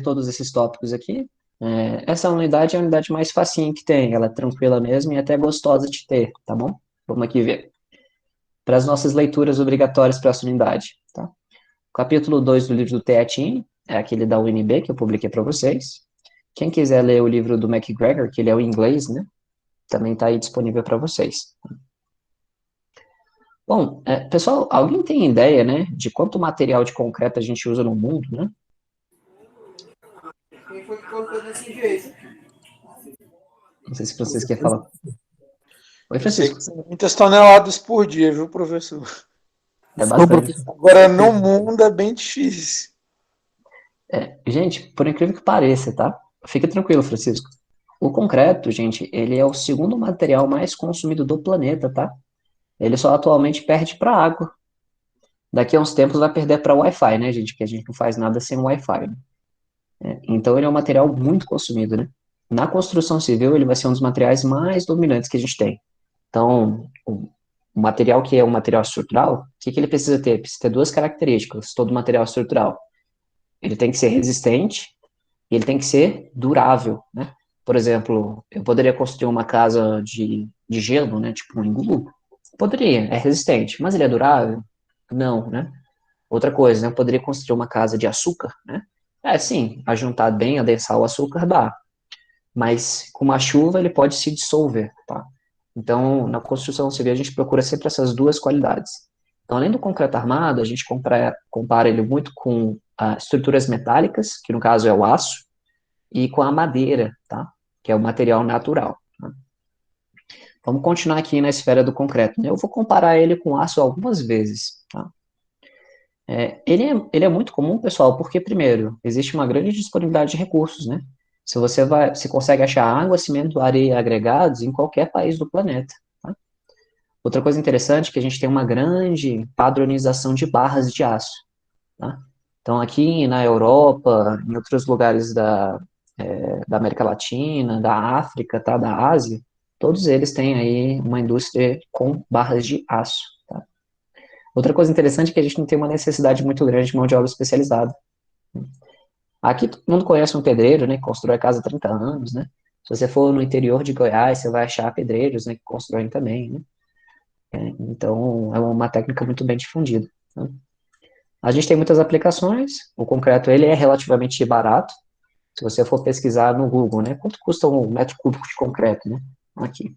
todos esses tópicos aqui. Essa unidade é a unidade mais facinha que tem, ela é tranquila mesmo e até gostosa de ter, tá bom? Vamos aqui ver. Para as nossas leituras obrigatórias para essa unidade, tá? O capítulo 2 do livro do Teatini, é aquele da UNB que eu publiquei para vocês. Quem quiser ler o livro do MacGregor, que ele é o inglês, né? Também está aí disponível para vocês. Bom, pessoal, alguém tem ideia, né, de quanto material de concreto a gente usa no mundo, né? Quem foi que colocou desse jeito? Não sei se vocês querem falar. Oi, Eu sei Francisco. que são muitas toneladas por dia, viu, professor? É bastante. Agora, no mundo é bem difícil. Gente, por incrível que pareça, tá? Fica tranquilo, Francisco. O concreto, gente, ele é o segundo material mais consumido do planeta, tá? Ele só atualmente perde para água. Daqui a uns tempos vai perder para Wi-Fi, né, gente? Porque a gente não faz nada sem Wi-Fi, né? Então ele é um material muito consumido, né? Na construção civil, ele vai ser um dos materiais mais dominantes que a gente tem. Então, o material que é um material estrutural, o que que ele precisa ter? Precisa ter duas características, todo material estrutural. Ele tem que ser resistente e ele tem que ser durável, né? Por exemplo, eu poderia construir uma casa de gelo, né? Tipo um iglu. Poderia, é resistente, mas ele é durável? Não, né? Outra coisa, né? Eu poderia construir uma casa de açúcar, né? Sim, ajuntar bem, adensar o açúcar dá, mas com uma chuva ele pode se dissolver, tá? Então, na construção civil a gente procura sempre essas duas qualidades. Então, além do concreto armado, a gente compara ele muito com estruturas metálicas, que no caso é o aço, e com a madeira, tá? Que é o material natural. Tá? Vamos continuar aqui na esfera do concreto. Né? Eu vou comparar ele com o aço algumas vezes, tá? Ele é muito comum, pessoal, porque, primeiro, existe uma grande disponibilidade de recursos, né? Você consegue achar água, cimento, areia e agregados em qualquer país do planeta. Tá? Outra coisa interessante é que a gente tem uma grande padronização de barras de aço. Tá? Então, aqui na Europa, em outros lugares da América Latina, da África, tá? Da Ásia, todos eles têm aí uma indústria com barras de aço. Tá? Outra coisa interessante é que a gente não tem uma necessidade muito grande de mão de obra especializada. Aqui todo mundo conhece um pedreiro, né, que constrói a casa há 30 anos, né? Se você for no interior de Goiás, você vai achar pedreiros, né, que constroem também, né? Então, é uma técnica muito bem difundida. Né? A gente tem muitas aplicações, o concreto, ele é relativamente barato, se você for pesquisar no Google, né, quanto custa um metro cúbico de concreto, né? Aqui.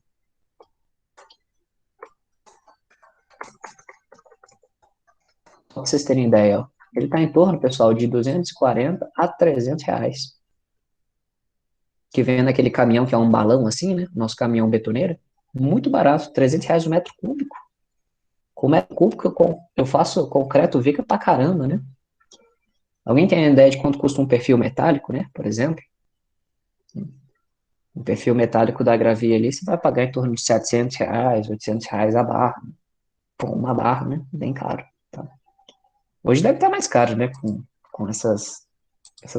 Só para vocês terem ideia, ó, ele está em torno, pessoal, de 240 a 300 reais. Que vem naquele caminhão que é um balão assim, né? Nosso caminhão betoneiro. Muito barato, 300 reais o metro cúbico. Com metro cúbico eu faço concreto vica pra caramba, né? Alguém tem ideia de quanto custa um perfil metálico, né? Por exemplo, um perfil metálico da Gravia ali, você vai pagar em torno de 700 reais, 800 reais a barra. Pô, uma barra, né? Bem caro. Tá? Hoje deve estar mais caro, né? Com essas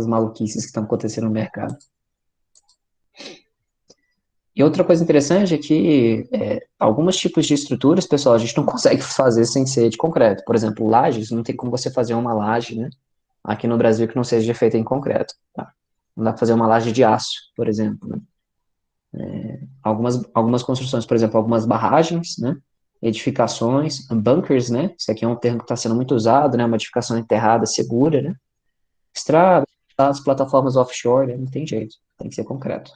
maluquices que estão acontecendo no mercado. E outra coisa interessante é que alguns tipos de estruturas, pessoal, a gente não consegue fazer sem ser de concreto. Por exemplo, lajes, não tem como você fazer uma laje, né, aqui no Brasil que não seja feita em concreto. Tá? Não dá para fazer uma laje de aço, por exemplo. Né? Algumas construções, por exemplo, algumas barragens, né, edificações, bunkers, né, isso aqui é um termo que está sendo muito usado, né, uma edificação enterrada segura, né, estradas, plataformas offshore, né, não tem jeito, tem que ser concreto.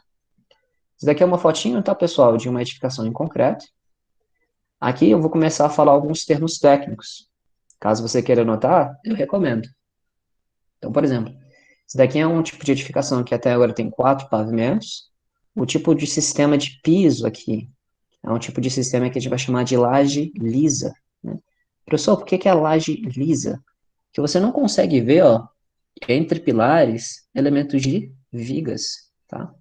Isso daqui é uma fotinho, tá, pessoal, de uma edificação em concreto. Aqui eu vou começar a falar alguns termos técnicos. Caso você queira anotar, eu recomendo. Então, por exemplo, isso daqui é um tipo de edificação que até agora tem 4 pavimentos. O tipo de sistema de piso aqui é um tipo de sistema que a gente vai chamar de laje lisa. Né? Professor, por que que é a laje lisa? Que você não consegue ver, ó, entre pilares, elementos de vigas, tá?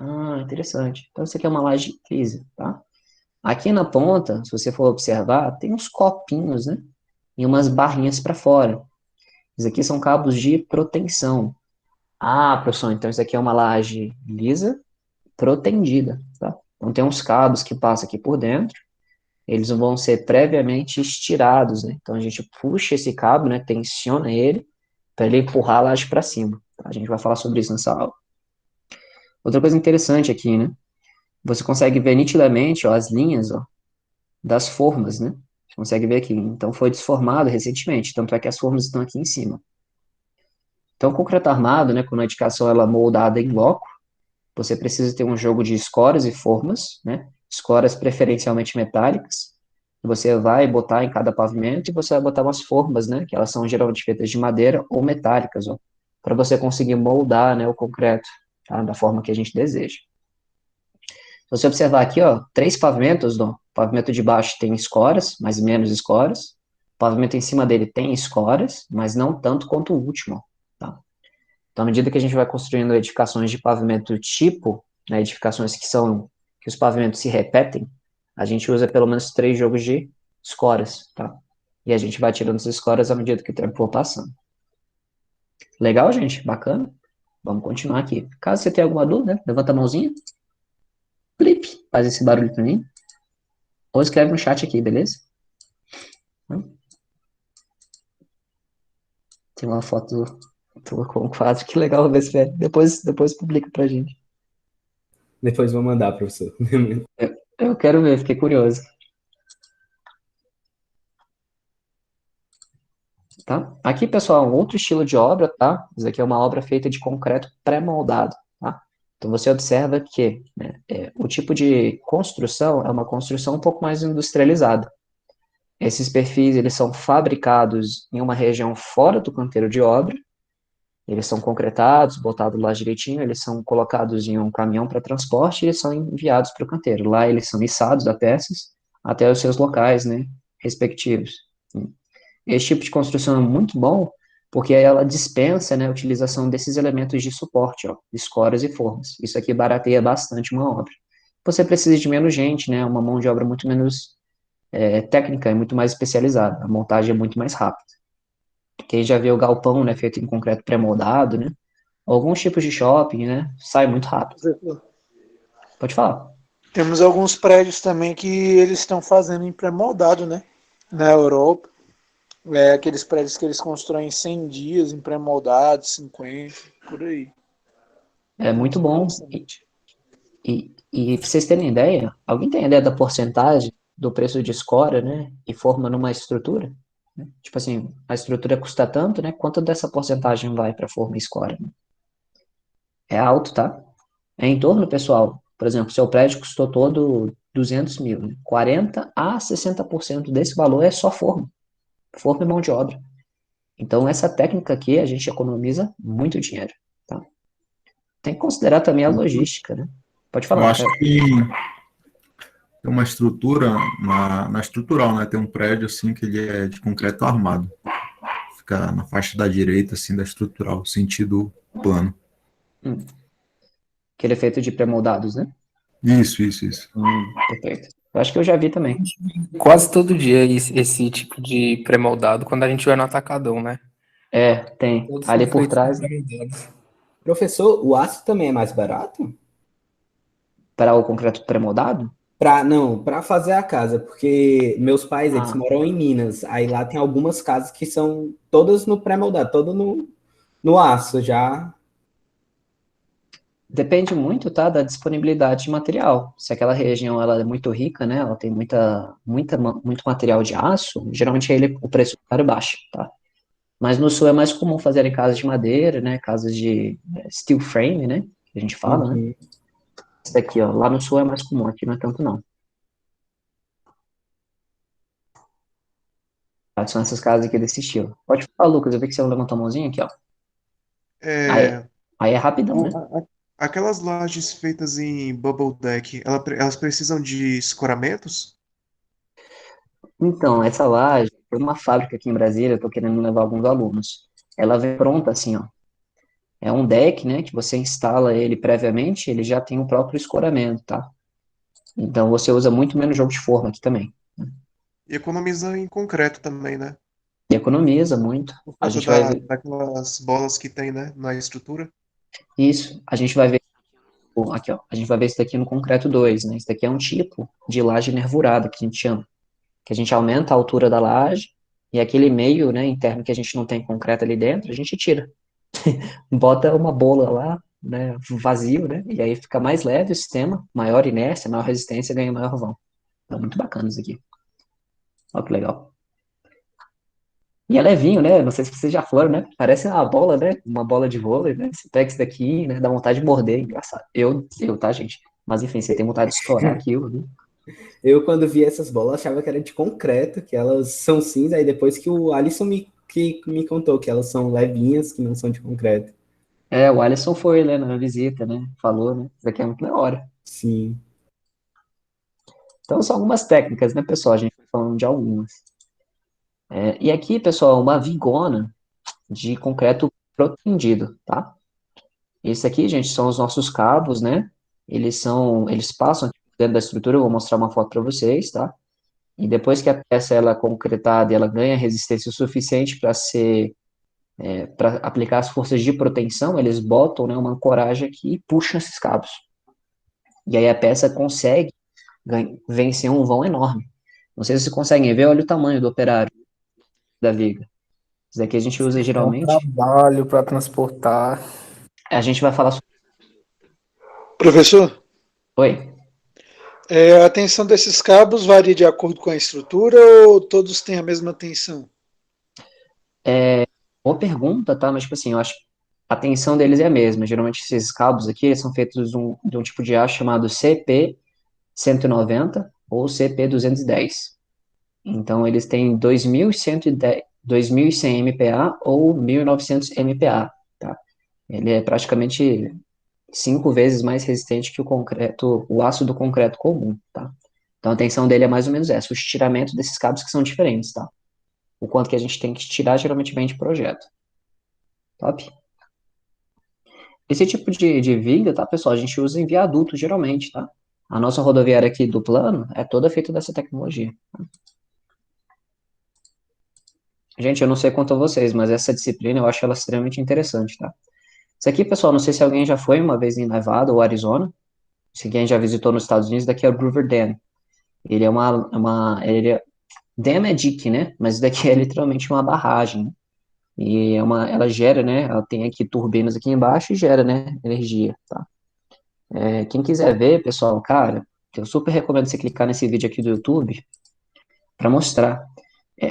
Ah, interessante. Então, isso aqui é uma laje lisa, tá? Aqui na ponta, se você for observar, tem uns copinhos, né? E umas barrinhas para fora. Isso aqui são cabos de proteção. Ah, professor, então isso aqui é uma laje lisa, protendida, tá? Então tem uns cabos que passam aqui por dentro, eles vão ser previamente estirados, né? Então a gente puxa esse cabo, né? Tensiona ele, para ele empurrar a laje para cima. Tá? A gente vai falar sobre isso nessa aula. Outra coisa interessante aqui, né? Você consegue ver nitidamente, ó, as linhas, ó, das formas, né? Você consegue ver aqui. Então, foi desformado recentemente, tanto é que as formas estão aqui em cima. Então, o concreto armado, né, quando a edificação ela é moldada em bloco, você precisa ter um jogo de escoras e formas, né? Escoras preferencialmente metálicas. Você vai botar em cada pavimento e você vai botar umas formas, né? Que elas são geralmente feitas de madeira ou metálicas, ó, para você conseguir moldar, né, o concreto, tá? Da forma que a gente deseja. Se você observar aqui, ó, 3 pavimentos, ó, o pavimento de baixo tem escoras, mas menos escoras. O pavimento em cima dele tem escoras, mas não tanto quanto o último, tá? Então, à medida que a gente vai construindo edificações de pavimento tipo, né, edificações que os pavimentos se repetem, a gente usa pelo menos 3 jogos de escoras, tá? E a gente vai tirando as escoras à medida que o tempo for passando. Legal, gente? Bacana? Vamos continuar aqui. Caso você tenha alguma dúvida, né, levanta a mãozinha, flip, faz esse barulho pra mim, ou escreve no chat aqui, beleza? Tem uma foto com um quadro, que legal ver se vê. Depois publica pra gente. Depois vou mandar, professor. Eu quero ver, fiquei curioso. Tá? Aqui, pessoal, um outro estilo de obra, tá? Isso aqui é uma obra feita de concreto pré-moldado, tá? Então, você observa que, né, o tipo de construção é uma construção um pouco mais industrializada. Esses perfis, eles são fabricados em uma região fora do canteiro de obra, eles são concretados, botados lá direitinho, eles são colocados em um caminhão para transporte e eles são enviados para o canteiro. Lá eles são içados a peças até os seus locais, né, respectivos. Esse tipo de construção é muito bom porque ela dispensa, né, a utilização desses elementos de suporte, ó, escoras e formas. Isso aqui barateia bastante uma obra. Você precisa de menos gente, né, uma mão de obra muito menos técnica, é muito mais especializada. A montagem é muito mais rápida. Quem já viu o galpão, né, feito em concreto pré-moldado, né, alguns tipos de shopping, né, sai muito rápido. Pode falar. Temos alguns prédios também que eles estão fazendo em pré-moldado, né? Na Europa. Aqueles prédios que eles constroem em 100 dias, em pré-moldado, 50, por aí. É muito Tem bom. bastante. E para vocês terem ideia, alguém tem ideia da porcentagem do preço de escora, né, e forma numa estrutura? Tipo assim, a estrutura custa tanto, né, quanto dessa porcentagem vai para forma e escora? Né? É alto, tá? É em torno, pessoal, por exemplo, seu prédio custou todo 200 mil, né? 40 a 60% desse valor é só forma e mão de obra. Então, essa técnica aqui, a gente economiza muito dinheiro, tá? Tem que considerar também a logística, né? Pode Eu falar, acho Rafael. que tem uma estrutura, na estrutural, né? Tem um prédio, assim, que ele é de concreto armado. Fica na faixa da direita, assim, da estrutural, sentido plano. Que ele é feito de pré-moldados, né? Isso. Perfeito. Eu acho que eu já vi também. Quase todo dia esse tipo de pré-moldado quando a gente vai no atacadão, né? Tem. Todos são Ali por feitos com trás, pré-moldados. Professor, o aço também é mais barato? para o concreto pré-moldado? Não, para fazer a casa, porque meus pais, eles Ah, moram em Minas, aí lá tem algumas casas que são todas no pré-moldado, todo no aço já. depende muito, tá, da disponibilidade de material. Se aquela região ela é muito rica, né, ela tem muito material de aço, geralmente o preço é baixo, tá? Mas no sul é mais comum fazer em casas de madeira, né, casas de steel frame, né, que a gente fala, né? Uhum. Esse daqui, ó, lá no sul é mais comum, aqui não é tanto não. Tá? São essas casas aqui desse estilo. Pode falar, Lucas, eu vi que você levantou a mãozinha aqui, ó. Aí, É, aí é rapidão, né? aquelas lajes feitas em bubble deck, elas precisam de escoramentos? Então, essa laje, tem uma fábrica aqui em Brasília, eu tô querendo levar alguns alunos. Ela vem pronta assim, ó. É um deck, né, que você instala ele previamente, ele já tem o próprio escoramento, tá? Então você usa muito menos jogo de forma aqui também. E economiza em concreto também, né? E economiza muito. Por A causa gente vai ver daquelas bolas que tem, né, na estrutura. isso, a gente vai ver aqui, ó. A gente vai ver isso daqui no concreto 2, né? Isso daqui é um tipo de laje nervurada que a gente chama, que a gente aumenta a altura da laje e aquele meio, né, interno que a gente não tem concreto ali dentro, a gente tira. bota uma bola lá, né, vazio, né, e aí fica mais leve o sistema, maior inércia, maior resistência, ganha maior vão. Então, muito bacana isso aqui. Olha que legal. E é levinho, né? Não sei se vocês já foram, né? Parece uma bola, né? Uma bola de vôlei, né? Você pega isso daqui, né? Dá vontade de morder, engraçado. Tá, gente? Mas enfim, você tem vontade de estourar aquilo, né? Eu, quando vi essas bolas, achava que era de concreto, que elas são cinza, aí depois que o Alisson me contou que elas são levinhas, que não são de concreto. É, o Alisson foi, né, na visita, né? Falou, né? Isso aqui é muito da hora. Sim. Então, são algumas técnicas, né, pessoal? A gente foi falando de algumas. E aqui, pessoal, uma vigona de concreto protendido, tá? Esse aqui, gente, são os nossos cabos, né? Eles passam aqui dentro da estrutura, eu vou mostrar uma foto para vocês, tá? E depois que a peça ela é concretada, e ela ganha resistência suficiente para aplicar as forças de proteção, eles botam, né, uma ancoragem aqui e puxam esses cabos. E aí a peça consegue vencer um vão enorme. Não sei se vocês conseguem ver, olha o tamanho do operário da viga. Isso daqui a gente usa É um geralmente. trabalho para transportar. A gente vai falar sobre. Professor, Oi. a tensão desses cabos varia de acordo com a estrutura ou todos têm a mesma tensão? Boa pergunta, tá? Mas, tipo assim, eu acho que a tensão deles é a mesma. Geralmente, esses cabos aqui eles são feitos de um tipo de aço chamado CP190 ou CP210. Então, eles têm 2110, 2100 MPa ou 1900 MPa, tá? Ele é praticamente 5 vezes mais resistente que o concreto, o aço do concreto comum, tá? Então, a tensão dele é mais ou menos essa. O estiramento desses cabos que são diferentes, tá? O quanto que a gente tem que tirar geralmente vem de projeto. Top? Esse tipo de viga, tá, pessoal, a gente usa em viaduto, geralmente, tá? A nossa rodoviária aqui do plano é toda feita dessa tecnologia. Gente, eu não sei quanto a vocês, mas essa disciplina eu acho ela extremamente interessante, tá? Isso aqui, pessoal, não sei se alguém já foi uma vez em Nevada ou Arizona, se alguém já visitou nos Estados Unidos, daqui é o Groover Dam. Ele é Dam é dique, né? Mas isso daqui é literalmente uma barragem, né? E ela gera, né? Ela tem aqui turbinas aqui embaixo e gera, né? Energia, tá? Quem quiser ver, pessoal, cara, eu super recomendo você clicar nesse vídeo aqui do YouTube para mostrar.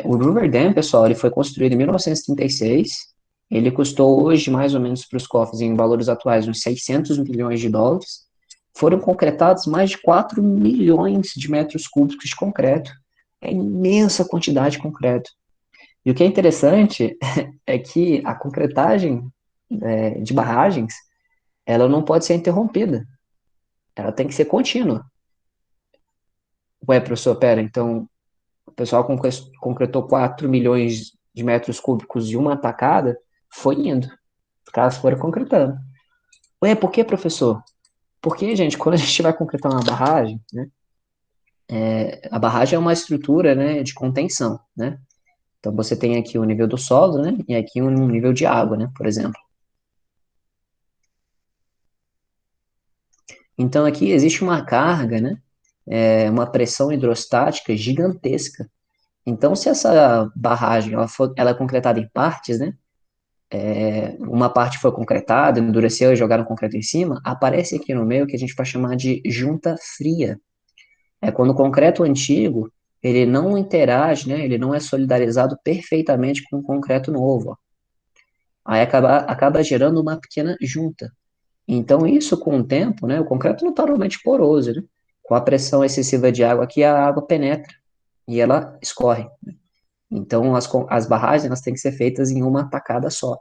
O Hoover Dam, pessoal, ele foi construído em 1936. Ele custou hoje, mais ou menos, para os cofres, em valores atuais, uns 600 milhões de dólares. Foram concretados mais de 4 milhões de metros cúbicos de concreto. É imensa quantidade de concreto. E o que é interessante é que a concretagem de barragens, ela não pode ser interrompida. Ela tem que ser contínua. Ué, professor, pera, então o pessoal concretou 4 milhões de metros cúbicos de uma tacada, foi indo. Os caras foram concretando. Ué, por que, professor? Porque, gente, quando a gente vai concretar uma barragem, né, a barragem é uma estrutura, né, de contenção, né? Então você tem aqui o nível do solo, né, e aqui um nível de água, né, por exemplo. Então aqui existe uma carga, né, uma pressão hidrostática gigantesca. Então, se essa barragem ela é concretada em partes, né? Uma parte foi concretada, endureceu e jogaram concreto em cima, aparece aqui no meio o que a gente vai chamar de junta fria. É quando o concreto antigo, ele não interage, né? Ele não é solidarizado perfeitamente com o concreto novo. Ó. Aí acaba gerando uma pequena junta. Então, isso com o tempo, né? O concreto não está normalmente poroso, né? Com a pressão excessiva de água aqui, a água penetra e ela escorre. Então, as barragens elas têm que ser feitas em uma tacada só.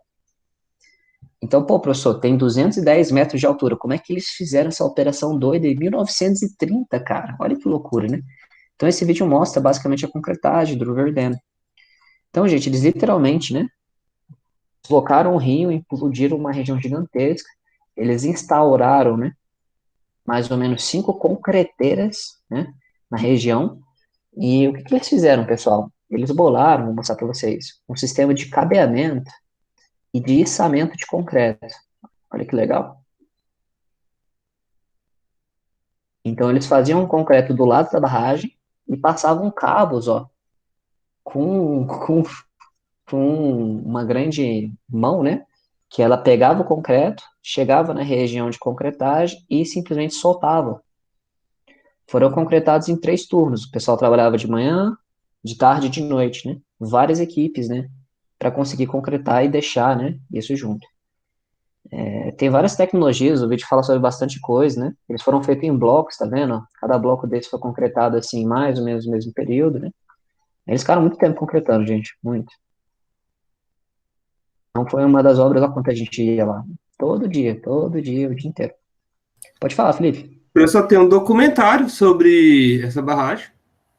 Então, pô, professor, tem 210 metros de altura. Como é que eles fizeram essa operação doida em 1930, cara? Olha que loucura, né? Então, esse vídeo mostra basicamente a concretagem do Hoover Dam. Então, gente, eles literalmente, né, deslocaram o rio, implodiram uma região gigantesca. Eles instauraram, né, mais ou menos 5 concreteiras, né, na região. E o que que eles fizeram, pessoal? Eles bolaram, vou mostrar para vocês, um sistema de cabeamento e de içamento de concreto. Olha que legal. Então, eles faziam um concreto do lado da barragem e passavam cabos, ó, com uma grande mão, né? que ela pegava o concreto, chegava na região de concretagem e simplesmente soltava. Foram concretados em 3 turnos. O pessoal trabalhava de manhã, de tarde e de noite, né? Várias equipes, né? Para conseguir concretar e deixar, né? Isso junto. Tem várias tecnologias, o vídeo fala sobre bastante coisa, né? Eles foram feitos em blocos, tá vendo? Cada bloco desses foi concretado assim, mais ou menos no mesmo período, né? Eles ficaram muito tempo concretando, gente, muito. Então foi uma das obras, olha quanto a gente ia lá. Todo dia, o dia inteiro. Pode falar, Felipe. Eu só tenho um documentário sobre essa barragem,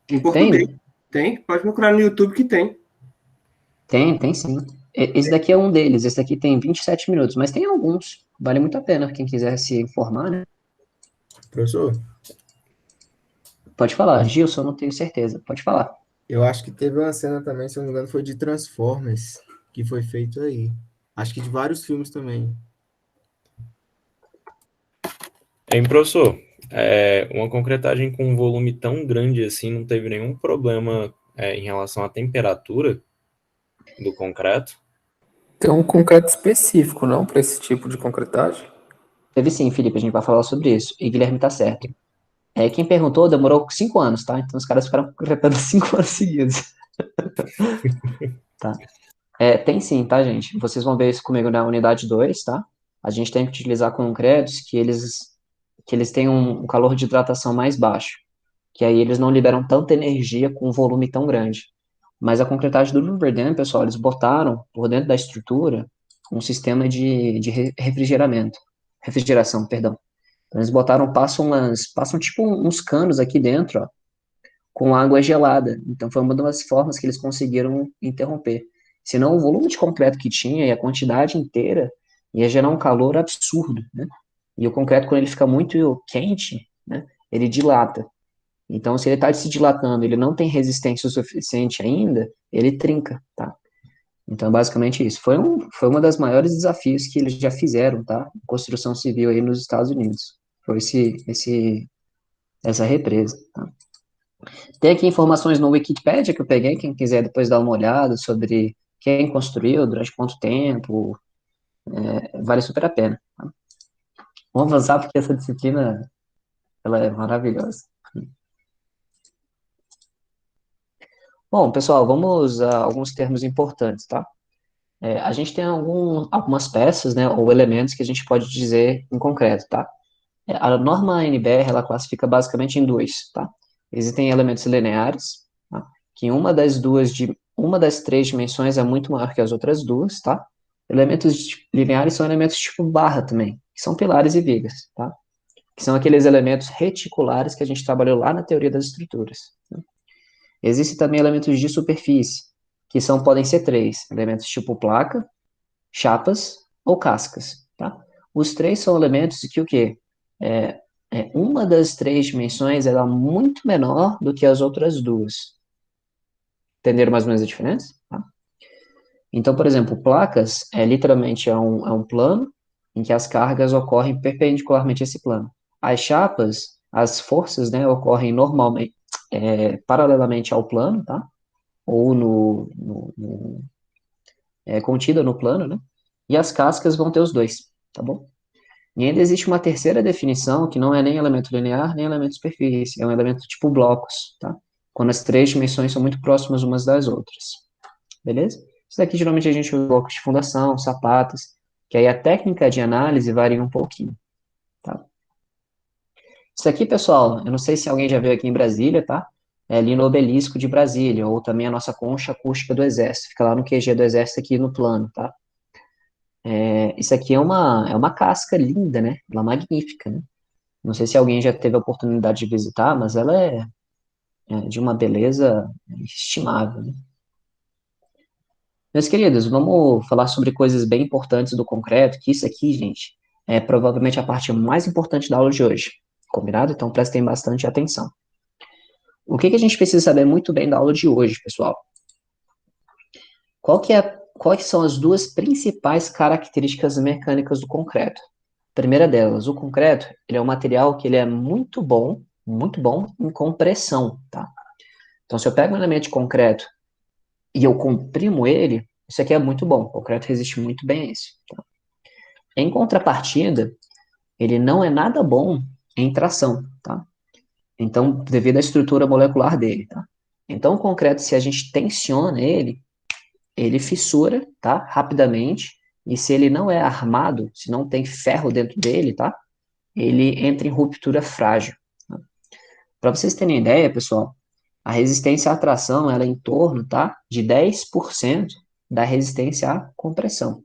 em português. Tem? Tem? Pode procurar no YouTube que tem. Tem sim. Esse daqui é um deles, esse daqui tem 27 minutos, mas tem alguns. Vale muito a pena, quem quiser se informar, né? Professor, Pode falar, Gilson, eu não tenho certeza. Pode falar. eu acho que teve uma cena também, se eu não me engano, foi de Transformers, que foi feito aí. Acho que de vários filmes também. Hein, professor? Uma concretagem com um volume tão grande assim não teve nenhum problema em relação à temperatura do concreto? Tem um concreto específico, não, para esse tipo de concretagem? Teve sim, Felipe, a gente vai falar sobre isso. E Guilherme tá certo. Quem perguntou demorou 5 anos, tá? Então os caras ficaram concretando 5 anos seguidos. Tá? Tem sim, tá, gente? Vocês vão ver isso comigo na unidade 2, tá? A gente tem que utilizar concretos que eles têm um calor de hidratação mais baixo, que aí eles não liberam tanta energia com um volume tão grande. Mas a concretagem do Riverdale, pessoal, eles botaram por dentro da estrutura um sistema de refrigeração, perdão. Então, eles passam tipo uns canos aqui dentro, ó, com água gelada. Então, foi uma das formas que eles conseguiram interromper. Senão, o volume de concreto que tinha e a quantidade inteira ia gerar um calor absurdo, né? E o concreto, quando ele fica muito quente, né, ele dilata. Então, se ele está se dilatando, ele não tem resistência o suficiente ainda, ele trinca, tá? Então, basicamente isso. Foi uma das maiores desafios que eles já fizeram, tá? Construção civil aí nos Estados Unidos. Foi essa represa, tá? Tem aqui informações no Wikipedia que eu peguei, quem quiser depois dar uma olhada sobre quem construiu, durante quanto tempo, vale super a pena, tá? Vamos avançar porque essa disciplina, ela é maravilhosa. Bom, pessoal, vamos a alguns termos importantes, tá? A gente tem algumas peças, né, ou elementos que a gente pode dizer em concreto, tá? A norma NBR, ela classifica basicamente em dois, tá? Existem elementos lineares, tá? Que uma das 3 dimensões é muito maior que as outras duas, tá? Elementos lineares são elementos tipo barra também, que são pilares e vigas, tá? Que são aqueles elementos reticulares que a gente trabalhou lá na teoria das estruturas, né? Existem também elementos de superfície, que podem ser 3, elementos tipo placa, chapas ou cascas, tá? Os 3 são elementos que o quê? Uma das 3 dimensões ela é muito menor do que as outras duas. Entenderam mais ou menos a diferença? Tá? Então, por exemplo, placas literalmente é um plano em que as cargas ocorrem perpendicularmente a esse plano. As chapas, as forças, né, ocorrem normalmente paralelamente ao plano, tá? Ou contida no plano, né? E as cascas vão ter os dois, tá bom? E ainda existe uma terceira definição, que não é nem elemento linear, nem elemento de superfície, é um elemento tipo blocos, tá? Quando as 3 dimensões são muito próximas umas das outras, beleza? Isso daqui geralmente a gente usa blocos de fundação, sapatas, que aí a técnica de análise varia um pouquinho, tá? Isso aqui, pessoal, eu não sei se alguém já veio aqui em Brasília, tá? É ali no Obelisco de Brasília, ou também a nossa concha acústica do Exército, fica lá no QG do Exército aqui no plano, tá? Isso aqui é uma casca linda, né? Ela é magnífica, né? Não sei se alguém já teve a oportunidade de visitar, mas ela é de uma beleza estimável, né? Meus queridos, vamos falar sobre coisas bem importantes do concreto, que isso aqui, gente, é provavelmente a parte mais importante da aula de hoje. Combinado? Então prestem bastante atenção. O que a gente precisa saber muito bem da aula de hoje, pessoal? Quais são as duas principais características mecânicas do concreto? Primeira delas, o concreto, ele é um material que ele é muito bom em compressão, tá? Então, se eu pego um elemento de concreto e eu comprimo ele, isso aqui é muito bom. O concreto resiste muito bem a isso, tá? Em contrapartida, ele não é nada bom em tração, tá? Então, devido à estrutura molecular dele, tá? Então, o concreto, se a gente tensiona ele fissura, tá? Rapidamente, e se ele não é armado, se não tem ferro dentro dele, tá? Ele entra em ruptura frágil. Tá? Para vocês terem ideia, pessoal, a resistência à tração, ela é em torno, tá? De 10% da resistência à compressão.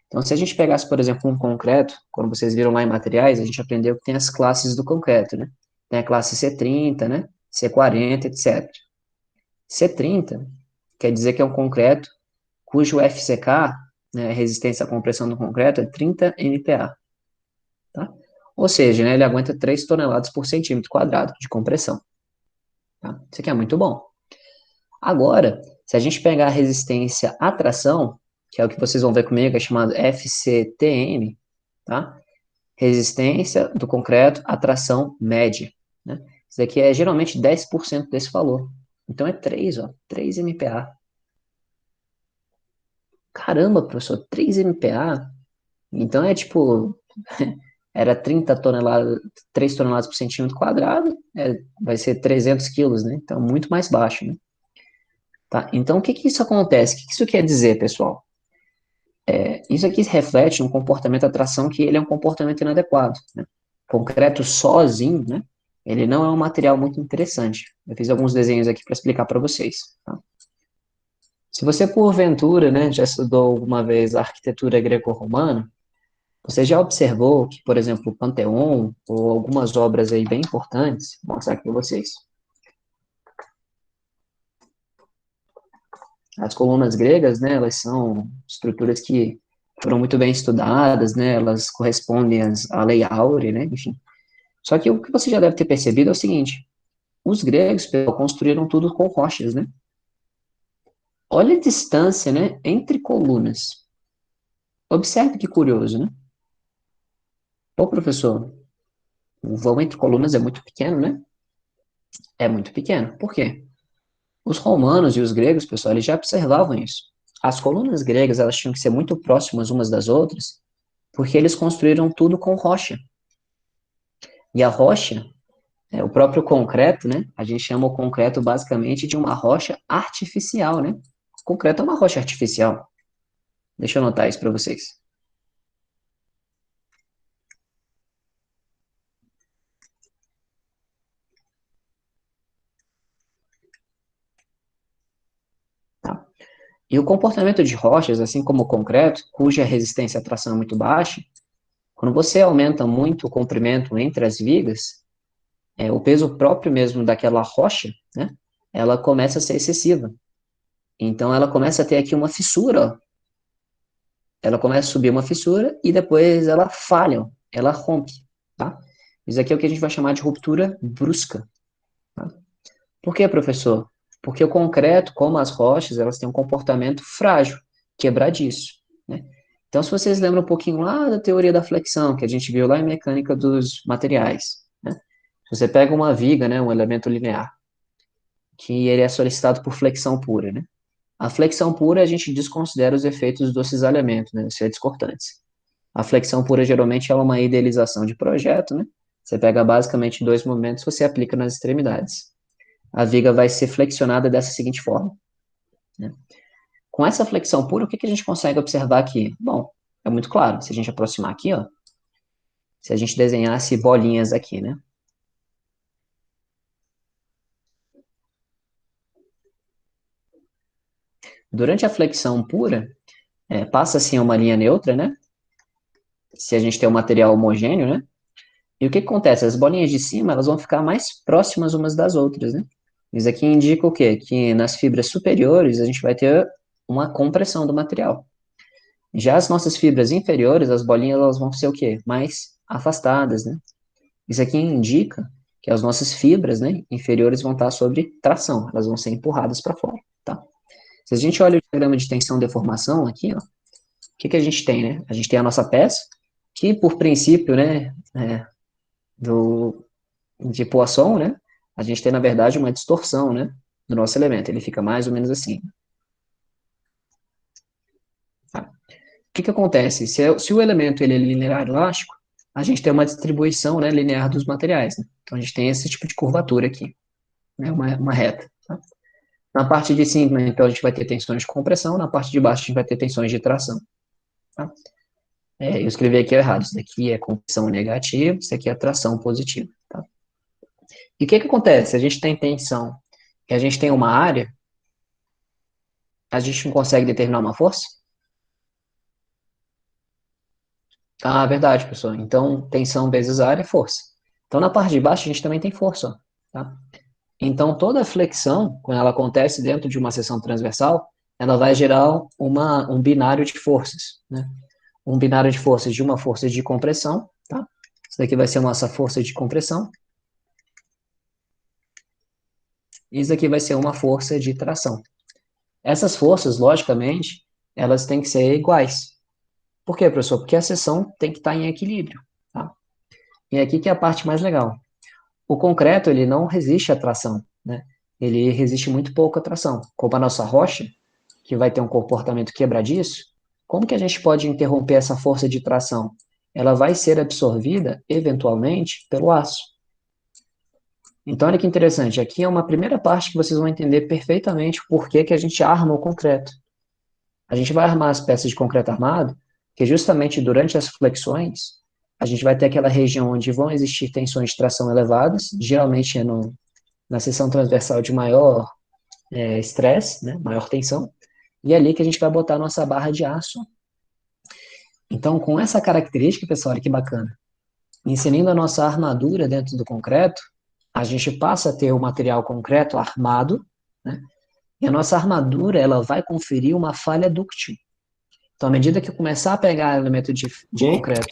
Então, se a gente pegasse, por exemplo, um concreto, quando vocês viram lá em materiais, a gente aprendeu que tem as classes do concreto, né? Tem a classe C30, né? C40, etc. C30 quer dizer que é um concreto cujo FCK, né, resistência à compressão do concreto, é 30 MPa. Tá? Ou seja, né, ele aguenta 3 toneladas por centímetro quadrado de compressão. Tá? Isso aqui é muito bom. Agora, se a gente pegar a resistência à tração, que é o que vocês vão ver comigo, é chamado FCTM, tá? Resistência do concreto à tração média. Né? Isso aqui é geralmente 10% desse valor. Então é 3, ó, 3 MPa. Caramba, professor, 3 MPa? Então é tipo, era 30 toneladas, 3 toneladas por centímetro quadrado, vai ser 300 quilos, né? Então muito mais baixo, né? Tá? Então o que que isso acontece? O que que isso quer dizer, pessoal? Isso aqui reflete um comportamento de atração que ele é um comportamento inadequado, né? Concreto sozinho, né? Ele não é um material muito interessante. Eu fiz alguns desenhos aqui para explicar para vocês, tá? Se você, porventura, né, já estudou alguma vez a arquitetura greco-romana, você já observou que, por exemplo, o Panteão, ou algumas obras aí bem importantes, vou mostrar aqui para vocês. As colunas gregas, né, elas são estruturas que foram muito bem estudadas, né, elas correspondem à lei áurea, né, enfim. Só que o que você já deve ter percebido é o seguinte, os gregos, pessoal, construíram tudo com rochas, né? Olha a distância, né, entre colunas. Observe que curioso, né? Ô, professor, o vão entre colunas é muito pequeno, né? É muito pequeno. Por quê? Os romanos e os gregos, pessoal, eles já observavam isso. As colunas gregas, elas tinham que ser muito próximas umas das outras, porque eles construíram tudo com rocha. E a rocha, o próprio concreto, né? A gente chama o concreto basicamente de uma rocha artificial, né? O concreto é uma rocha artificial. Deixa eu anotar isso para vocês. Tá? E o comportamento de rochas, assim como o concreto, cuja resistência à tração é muito baixa, quando você aumenta muito o comprimento entre as vigas, o peso próprio mesmo daquela rocha, né, ela começa a ser excessiva. Então, ela começa a ter aqui uma fissura, ó. Ela começa a subir uma fissura e depois ela falha, ó, ela rompe, tá? Isso aqui é o que a gente vai chamar de ruptura brusca. Tá? Por quê, professor? Porque o concreto, como as rochas, elas têm um comportamento frágil, quebradiço, né? Então, se vocês lembram um pouquinho lá da teoria da flexão, que a gente viu lá em mecânica dos materiais, né? Você pega uma viga, né, um elemento linear, que ele é solicitado por flexão pura, né? A flexão pura, a gente desconsidera os efeitos do cisalhamento, né, os efeitos cortantes. A flexão pura, geralmente, é uma idealização de projeto, né? Você pega basicamente 2 momentos, você aplica nas extremidades. A viga vai ser flexionada dessa seguinte forma, né? Com essa flexão pura, o que a gente consegue observar aqui? Bom, é muito claro, se a gente aproximar aqui, ó, se a gente desenhasse bolinhas aqui, né? Durante a flexão pura, passa assim uma linha neutra, né? Se a gente tem um material homogêneo, né? E o que acontece? As bolinhas de cima, elas vão ficar mais próximas umas das outras, né? Isso aqui indica o quê? Que nas fibras superiores, a gente vai ter uma compressão do material. Já as nossas fibras inferiores, as bolinhas, elas vão ser o quê? Mais afastadas, né? Isso aqui indica que as nossas fibras, né, inferiores vão estar sob tração, elas vão ser empurradas para fora, tá? Se a gente olha o diagrama de tensão e deformação aqui, ó, o que a gente tem, né? A gente tem a nossa peça, que por princípio, né, de Poisson, né, a gente tem, na verdade, uma distorção, né, do nosso elemento, ele fica mais ou menos assim. Tá? que acontece? Se o elemento ele é linear elástico, a gente tem uma distribuição, né, linear dos materiais, né? Então, a gente tem esse tipo de curvatura aqui, né, uma reta, tá? Na parte de cima, então, a gente vai ter tensões de compressão, na parte de baixo, a gente vai ter tensões de tração, tá? Eu escrevi aqui errado, isso daqui é compressão negativa, isso aqui é tração positiva, tá? E o que acontece? A gente tem tensão e a gente tem uma área, a gente não consegue determinar uma força? Ah, verdade, pessoal. Então, tensão vezes área é força. Então, na parte de baixo, a gente também tem força, ó, tá? Então, toda flexão, quando ela acontece dentro de uma seção transversal, ela vai gerar um binário de forças, né? Um binário de forças de uma força de compressão, tá? Isso daqui vai ser a nossa força de compressão. Isso aqui vai ser uma força de tração. Essas forças, logicamente, elas têm que ser iguais. Por quê, professor? Porque a seção tem que estar em equilíbrio, tá? E aqui que é a parte mais legal. O concreto, ele não resiste à tração, né? Ele resiste muito pouco à tração. Como a nossa rocha, que vai ter um comportamento quebradiço, como que a gente pode interromper essa força de tração? Ela vai ser absorvida, eventualmente, pelo aço. Então, olha que interessante. Aqui é uma primeira parte que vocês vão entender perfeitamente por que a gente arma o concreto. A gente vai armar as peças de concreto armado, que justamente durante as flexões, a gente vai ter aquela região onde vão existir tensões de tração elevadas, geralmente na seção transversal de maior estresse, né, maior tensão, e é ali que a gente vai botar a nossa barra de aço. Então, com essa característica, pessoal, olha que bacana, inserindo a nossa armadura dentro do concreto, a gente passa a ter o material concreto armado, né, e a nossa armadura ela vai conferir uma falha dúctil. Então, à medida que eu começar a pegar elemento de concreto...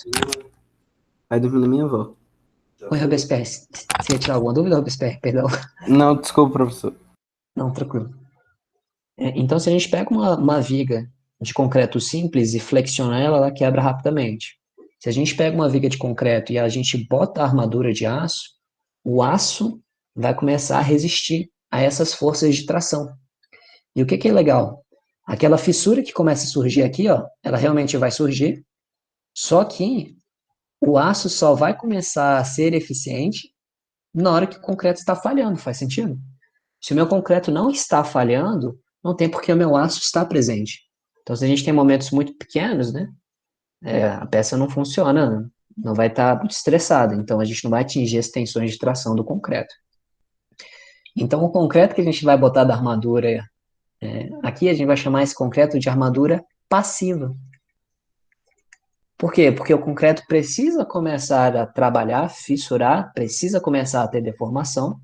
Vai dormir na minha avó. Oi, Robespierre, você ia tirar alguma dúvida, Robespierre? Perdão. Não, desculpa, professor. Não, tranquilo. Então, se a gente pega uma viga de concreto simples e flexiona ela, ela quebra rapidamente. Se a gente pega uma viga de concreto e a gente bota a armadura de aço, o aço vai começar a resistir a essas forças de tração. E o que é legal? Aquela fissura que começa a surgir aqui, ó, ela realmente vai surgir, só que o aço só vai começar a ser eficiente na hora que o concreto está falhando, faz sentido? Se o meu concreto não está falhando, não tem por que o meu aço estar presente. Então, se a gente tem momentos muito pequenos, né, a peça não funciona, não vai estar muito estressada, então a gente não vai atingir as tensões de tração do concreto. Então, o concreto que a gente vai botar da armadura, aqui a gente vai chamar esse concreto de armadura passiva. Por quê? Porque o concreto precisa começar a trabalhar, fissurar, precisa começar a ter deformação,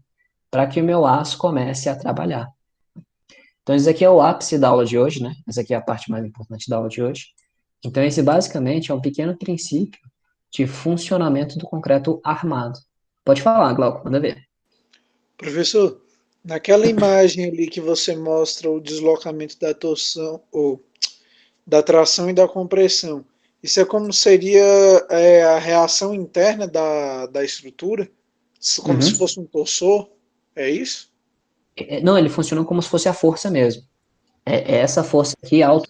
para que o meu aço comece a trabalhar. Então, isso aqui é o ápice da aula de hoje, né? Essa aqui é a parte mais importante da aula de hoje. Então, esse basicamente é um pequeno princípio de funcionamento do concreto armado. Pode falar, Glauco, manda ver. Professor, naquela imagem ali que você mostra o deslocamento da torção, ou da tração e da compressão, isso é como seria a reação interna da estrutura? Como se fosse um torsor? É isso? Não, ele funciona como se fosse a força mesmo. É essa força aqui alta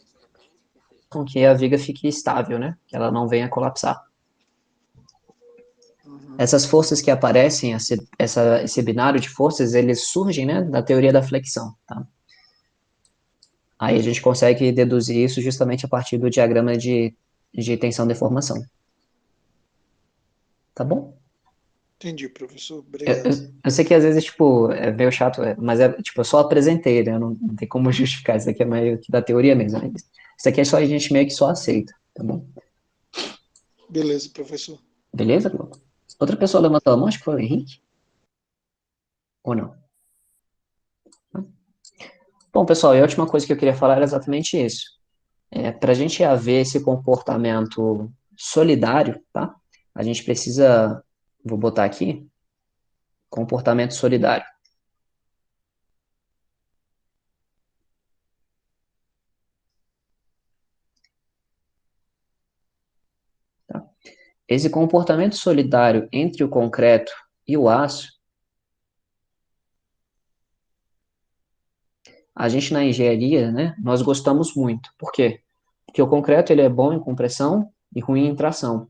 com que a viga fique estável, né? Que ela não venha colapsar. Essas forças que aparecem, esse binário de forças, eles surgem, né, da teoria da flexão, tá? Aí a gente consegue deduzir isso justamente a partir do diagrama de tensão-deformação. Tá bom? Entendi, professor. Obrigado. Eu sei que às vezes, tipo, é meio chato, mas tipo, eu só apresentei, né? Não tem como justificar, isso aqui é meio que da teoria mesmo, né? Isso aqui é só a gente meio que só aceita, tá bom? Beleza, professor. Beleza, Glauco? Outra pessoa levantou a mão, acho que foi o Henrique? Ou não? Bom, pessoal, e a última coisa que eu queria falar era exatamente isso. Para a gente haver esse comportamento solidário, tá? A gente precisa, vou botar aqui, comportamento solidário. Tá? Esse comportamento solidário entre o concreto e o aço, a gente na engenharia, né, nós gostamos muito. Por quê? que o concreto ele é bom em compressão e ruim em tração.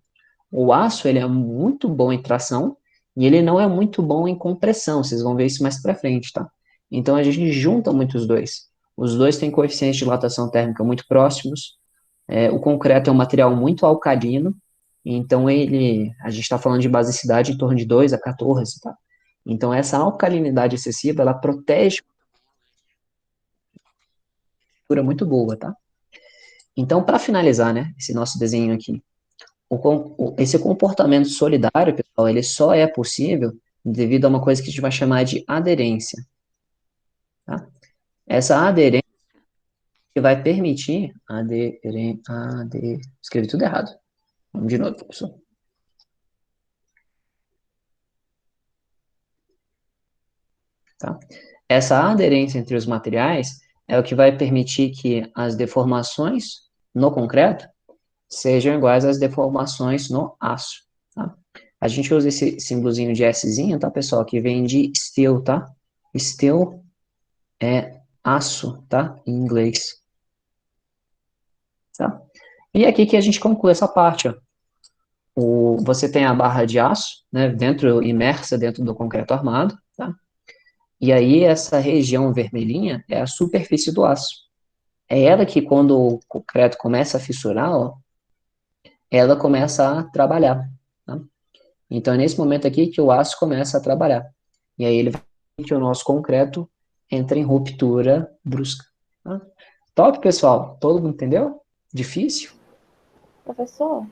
O aço ele é muito bom em tração e ele não é muito bom em compressão. Vocês vão ver isso mais para frente, tá? Então a gente junta muito os dois. Os dois têm coeficientes de dilatação térmica muito próximos. O concreto é um material muito alcalino, então a gente está falando de basicidade em torno de 2 a 14, tá? Então essa alcalinidade excessiva, ela protege uma textura muito boa, tá? Então, para finalizar, né, esse nosso desenho aqui, esse comportamento solidário, pessoal, ele só é possível devido a uma coisa que a gente vai chamar de aderência, tá? Essa aderência que vai permitir, escrevi tudo errado. Vamos de novo, professor. Tá? Essa aderência entre os materiais é o que vai permitir que as deformações no concreto sejam iguais às deformações no aço, tá? A gente usa esse símbolozinho de Szinho, tá, pessoal, que vem de steel, tá? Steel é aço, tá, em inglês. Tá? E aqui que a gente conclui essa parte, ó. Você tem a barra de aço, né, imersa dentro do concreto armado, tá? E aí essa região vermelhinha é a superfície do aço. É ela que, quando o concreto começa a fissurar, ó, ela começa a trabalhar, tá? Então é nesse momento aqui que o aço começa a trabalhar. E aí ele vai que o nosso concreto entra em ruptura brusca, tá? Top, pessoal? Todo mundo entendeu? Difícil? Professor,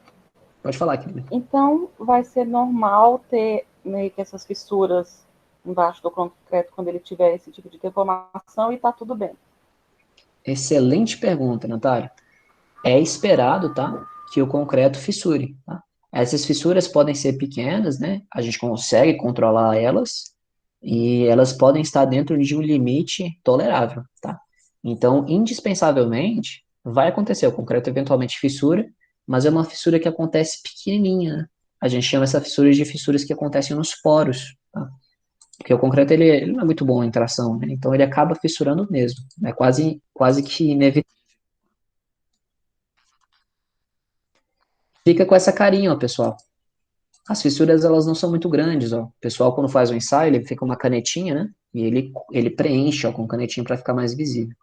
Pode falar, querida. então vai ser normal ter meio que essas fissuras embaixo do concreto quando ele tiver esse tipo de deformação e tá tudo bem. Excelente pergunta, Natália. É esperado, tá, que o concreto fissure, tá? Essas fissuras podem ser pequenas, né? A gente consegue controlar elas e elas podem estar dentro de um limite tolerável, tá? Então, indispensavelmente, vai acontecer, o concreto eventualmente fissura, mas é uma fissura que acontece pequenininha, né? A gente chama essa fissura de fissuras que acontecem nos poros, tá? Porque o concreto, ele não é muito bom em tração, né? Então ele acaba fissurando mesmo, é quase que inevitável. Fica com essa carinha, ó, pessoal. As fissuras, elas não são muito grandes, ó. O pessoal, quando faz o ensaio, ele fica uma canetinha, né? E ele preenche, ó, com canetinha para ficar mais visível.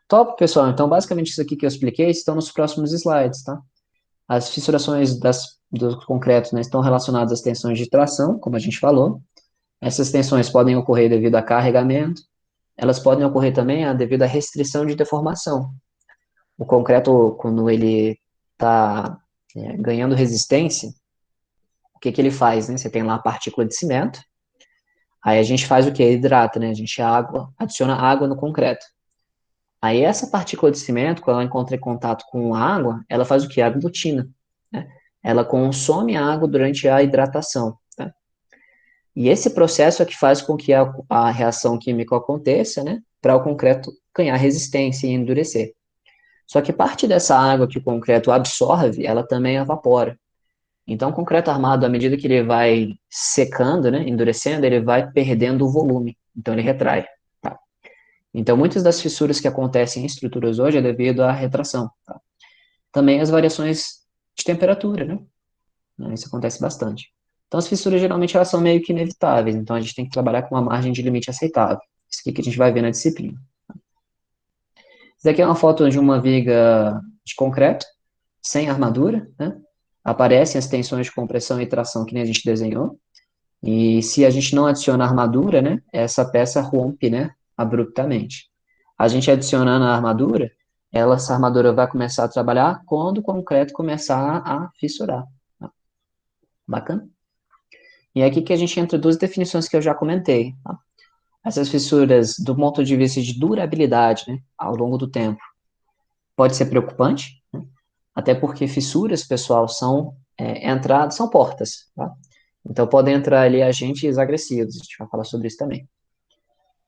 Top, pessoal. Então, basicamente, isso aqui que eu expliquei estão nos próximos slides, tá? As fissurações do concreto, né, estão relacionadas às tensões de tração, como a gente falou. Essas tensões podem ocorrer devido a carregamento. Elas podem ocorrer também devido à restrição de deformação. O concreto, quando ele está ganhando resistência, o que ele faz, né? Você tem lá a partícula de cimento, aí a gente faz o quê? Hidrata, né? A gente adiciona água no concreto. Aí essa partícula de cimento, quando ela encontra em contato com a água, ela faz o quê? Aglutina, né? Ela consome a água durante a hidratação, tá? E esse processo é que faz com que a reação química aconteça, né? Para o concreto ganhar resistência e endurecer. Só que parte dessa água que o concreto absorve, ela também evapora. Então, o concreto armado, à medida que ele vai secando, né, endurecendo, ele vai perdendo o volume. Então, ele retrai. Tá? Então, muitas das fissuras que acontecem em estruturas hoje é devido à retração. Tá? Também as variações de temperatura, né? Isso acontece bastante. Então, as fissuras, geralmente, elas são meio que inevitáveis. Então, a gente tem que trabalhar com uma margem de limite aceitável. Isso aqui que a gente vai ver na disciplina. Isso daqui é uma foto de uma viga de concreto, sem armadura, né? Aparecem as tensões de compressão e tração que nem a gente desenhou. E se a gente não adiciona armadura, né? Essa peça rompe, né? Abruptamente. A gente adicionando a armadura, essa armadura vai começar a trabalhar quando o concreto começar a fissurar. Tá? Bacana? E é aqui que a gente entra duas definições que eu já comentei, tá? Essas fissuras, do ponto de vista de durabilidade, né, ao longo do tempo, pode ser preocupante, né? Até porque fissuras, pessoal, são entradas, são portas, tá? Então, podem entrar ali agentes agressivos, a gente vai falar sobre isso também.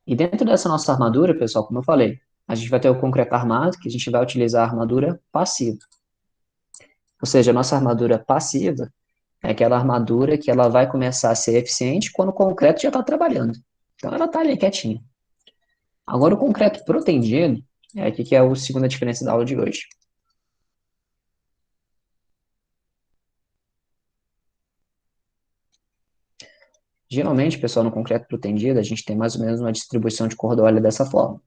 E dentro dessa nossa armadura, pessoal, como eu falei, a gente vai ter o concreto armado, que a gente vai utilizar a armadura passiva. Ou seja, a nossa armadura passiva é aquela armadura que ela vai começar a ser eficiente quando o concreto já está trabalhando. Então, ela está ali quietinha. Agora, o concreto protendido É aqui que é a segunda diferença da aula de hoje. Geralmente, pessoal, no concreto protendido, a gente tem mais ou menos uma distribuição de cordões dessa forma.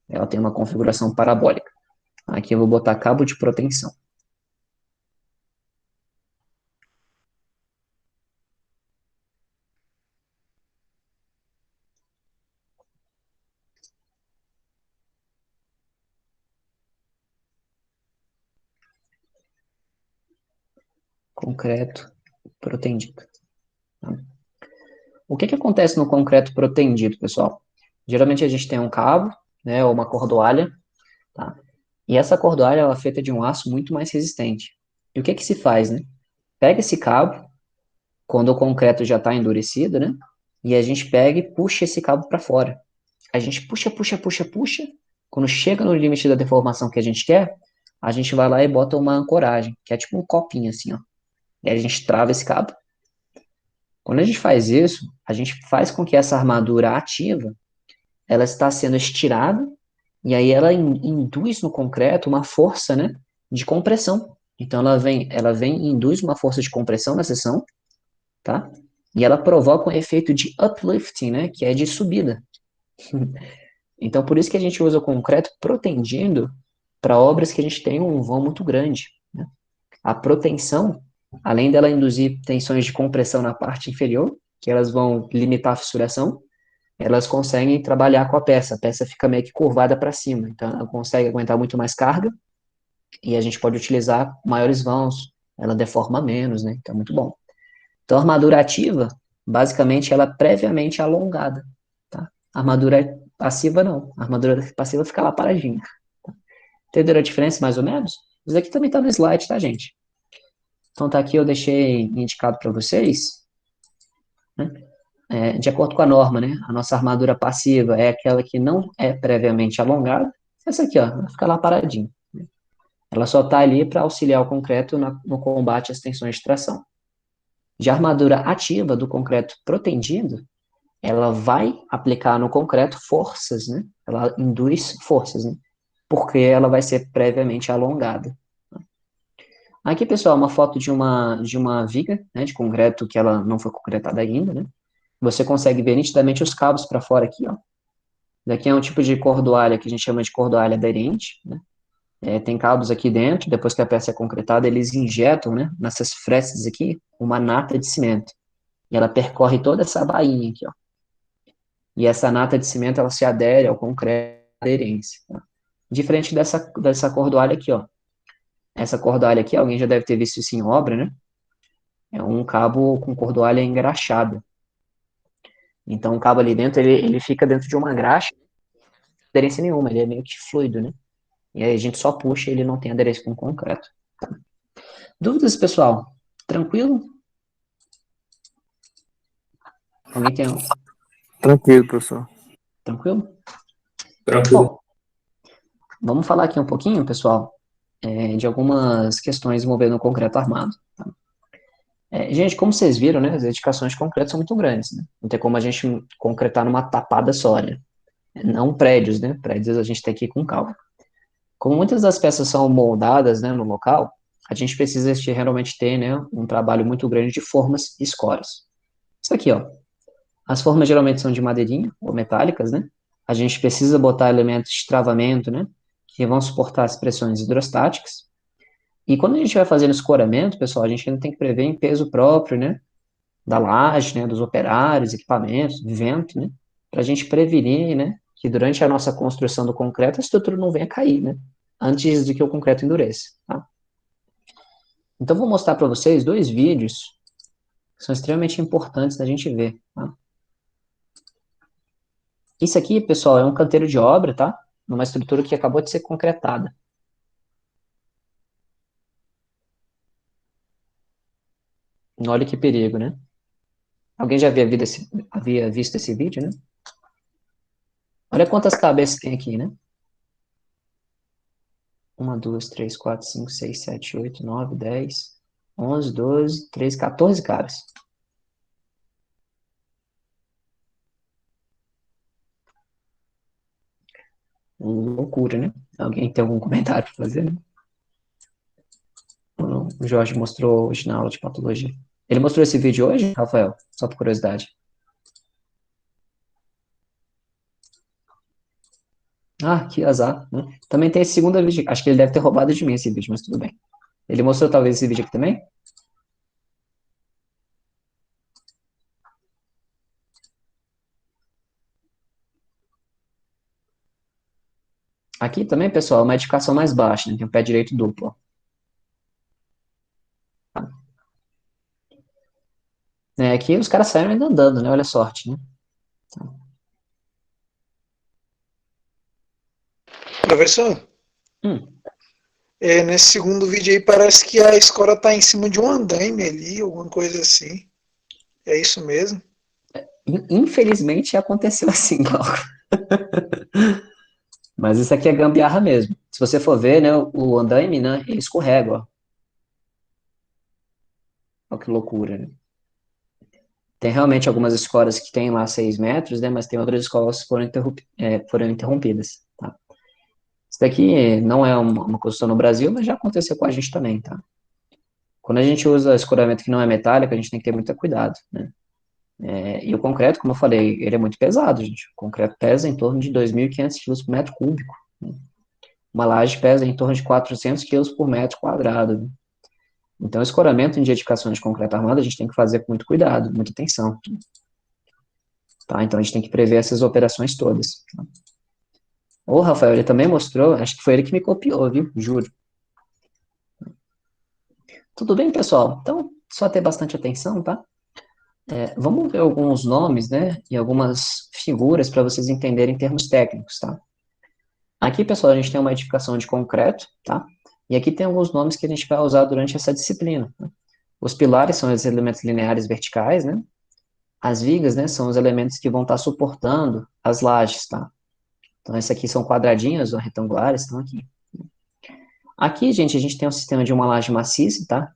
Ela tem uma configuração parabólica. Aqui eu vou botar cabo de proteção. Concreto protendido. Tá? O que acontece no concreto protendido, pessoal? Geralmente a gente tem um cabo, né, ou uma cordoalha, tá? E essa cordoalha ela é feita de um aço muito mais resistente. E o que se faz, né? Pega esse cabo, quando o concreto já está endurecido, né? E a gente pega e puxa esse cabo para fora. A gente puxa, puxa, puxa, puxa. Quando chega no limite da deformação que a gente quer, a gente vai lá e bota uma ancoragem, que é tipo um copinho assim, ó. E aí a gente trava esse cabo. Quando a gente faz isso, a gente faz com que essa armadura ativa, ela está sendo estirada, e aí ela induz no concreto uma força, né, de compressão. Então ela vem e induz uma força de compressão na seção, tá? E ela provoca um efeito de uplifting, né, que é de subida. Então por isso que a gente usa o concreto protendido para obras que a gente tem um vão muito grande, né? A proteção, além dela induzir tensões de compressão na parte inferior, que elas vão limitar a fissuração, elas conseguem trabalhar com a peça fica meio que curvada para cima, então ela consegue aguentar muito mais carga, e a gente pode utilizar maiores vãos, ela deforma menos, né? Então é muito bom. Então a armadura ativa, basicamente, ela é previamente alongada, tá? A armadura passiva não, a armadura passiva fica lá paradinha. Tá? Entenderam a diferença, mais ou menos? Isso aqui também tá no slide, tá, gente? Então tá aqui, eu deixei indicado para vocês, né? De acordo com a norma, né? A nossa armadura passiva é aquela que não é previamente alongada. Essa aqui, ó, ela fica lá paradinha. Né? Ela só está ali para auxiliar o concreto no combate às tensões de tração. De armadura ativa do concreto protendido, ela vai aplicar no concreto forças, né? Ela induz forças, né? Porque ela vai ser previamente alongada. Aqui, pessoal, uma foto de uma viga, né, de concreto que ela não foi concretada ainda, né? Você consegue ver nitidamente os cabos para fora aqui, ó. Daqui é um tipo de cordoalha que a gente chama de cordoalha aderente, né? Tem cabos aqui dentro, depois que a peça é concretada, eles injetam, né, nessas frestas aqui, uma nata de cimento. E ela percorre toda essa bainha aqui, ó. E essa nata de cimento, ela se adere ao concreto aderência. Tá? Diferente dessa cordoalha aqui, ó. Essa cordoalha aqui, alguém já deve ter visto isso em obra, né? É um cabo com cordoalha engraxada. Então, o cabo ali dentro, ele fica dentro de uma graxa, não tem aderência nenhuma, ele é meio que fluido, né? E aí a gente só puxa e ele não tem aderência com concreto. Tá? Dúvidas, pessoal? Tranquilo? Alguém tem... Tranquilo, professor. Tranquilo? Tranquilo. Bom, vamos falar aqui um pouquinho, pessoal, de algumas questões envolvendo o concreto armado. Tá? Gente, como vocês viram, né, as edificações de concreto são muito grandes, né? Não tem como a gente concretar numa tapada só, né? Não prédios, né? Prédios a gente tem que ir com calma. Como muitas das peças são moldadas, né, no local, a gente precisa realmente ter, né, um trabalho muito grande de formas e escoras. Isso aqui, ó. As formas geralmente são de madeirinha ou metálicas, né? A gente precisa botar elementos de travamento, né, que vão suportar as pressões hidrostáticas. E quando a gente vai fazendo escoramento, pessoal, a gente ainda tem que prever em peso próprio, né, da laje, né, dos operários, equipamentos, vento, né, para a gente prevenir, né, que durante a nossa construção do concreto a estrutura não venha cair, né, antes de que o concreto endureça, tá? Então, vou mostrar para vocês dois vídeos que são extremamente importantes da gente ver, tá? Isso aqui, pessoal, é um canteiro de obra, tá? Numa estrutura que acabou de ser concretada. Olha que perigo, né? Alguém já havia visto esse vídeo, né? Olha quantas cabeças tem aqui, né? 1, 2, 3, 4, 5, 6, 7, 8, 9, 10, 11, 12, 13, 14 caras. Loucura, né? Alguém tem algum comentário para fazer, né? O Jorge mostrou hoje na aula de patologia. Ele mostrou esse vídeo hoje, Rafael? Só por curiosidade. Ah, que azar, né? Também tem esse segundo vídeo. Acho que ele deve ter roubado de mim esse vídeo, mas tudo bem. Ele mostrou talvez esse vídeo aqui também? Aqui também, pessoal, uma edificação mais baixa, né? Tem o pé direito duplo. Aqui os caras saíram ainda andando, né? Olha a sorte, né? Professor, Hum. nesse segundo vídeo aí parece que a escola tá em cima de um andaime ali, alguma coisa assim. É isso mesmo? Infelizmente aconteceu assim, Glauco. Mas isso aqui é gambiarra mesmo. Se você for ver, né, o andaime, né, ele escorrega, ó. Olha que loucura, né? Tem realmente algumas escolas que têm lá 6 metros, né, mas tem outras escolas que foram interrompidas, tá? Isso daqui não é uma construção no Brasil, mas já aconteceu com a gente também, tá? Quando a gente usa escoramento que não é metálico, a gente tem que ter muito cuidado, né? E o concreto, como eu falei, ele é muito pesado, gente. O concreto pesa em torno de 2.500 quilos por metro cúbico, né? Uma laje pesa em torno de 400 quilos por metro quadrado, né? Então, o escoramento de edificações de concreto armado, a gente tem que fazer com muito cuidado, muita atenção, tá? Então, a gente tem que prever essas operações todas, tá? O Rafael, ele também mostrou, acho que foi ele que me copiou, viu? Juro. Tudo bem, pessoal? Então, só ter bastante atenção, tá? Vamos ver alguns nomes, né, e algumas figuras para vocês entenderem termos técnicos, tá? Aqui, pessoal, a gente tem uma edificação de concreto, tá? E aqui tem alguns nomes que a gente vai usar durante essa disciplina, né? Os pilares são os elementos lineares verticais, né? As vigas, né, são os elementos que vão estar suportando as lajes, tá? Então, esses aqui são quadradinhos ou retangulares, estão aqui. Aqui, gente, a gente tem um sistema de uma laje maciça, tá?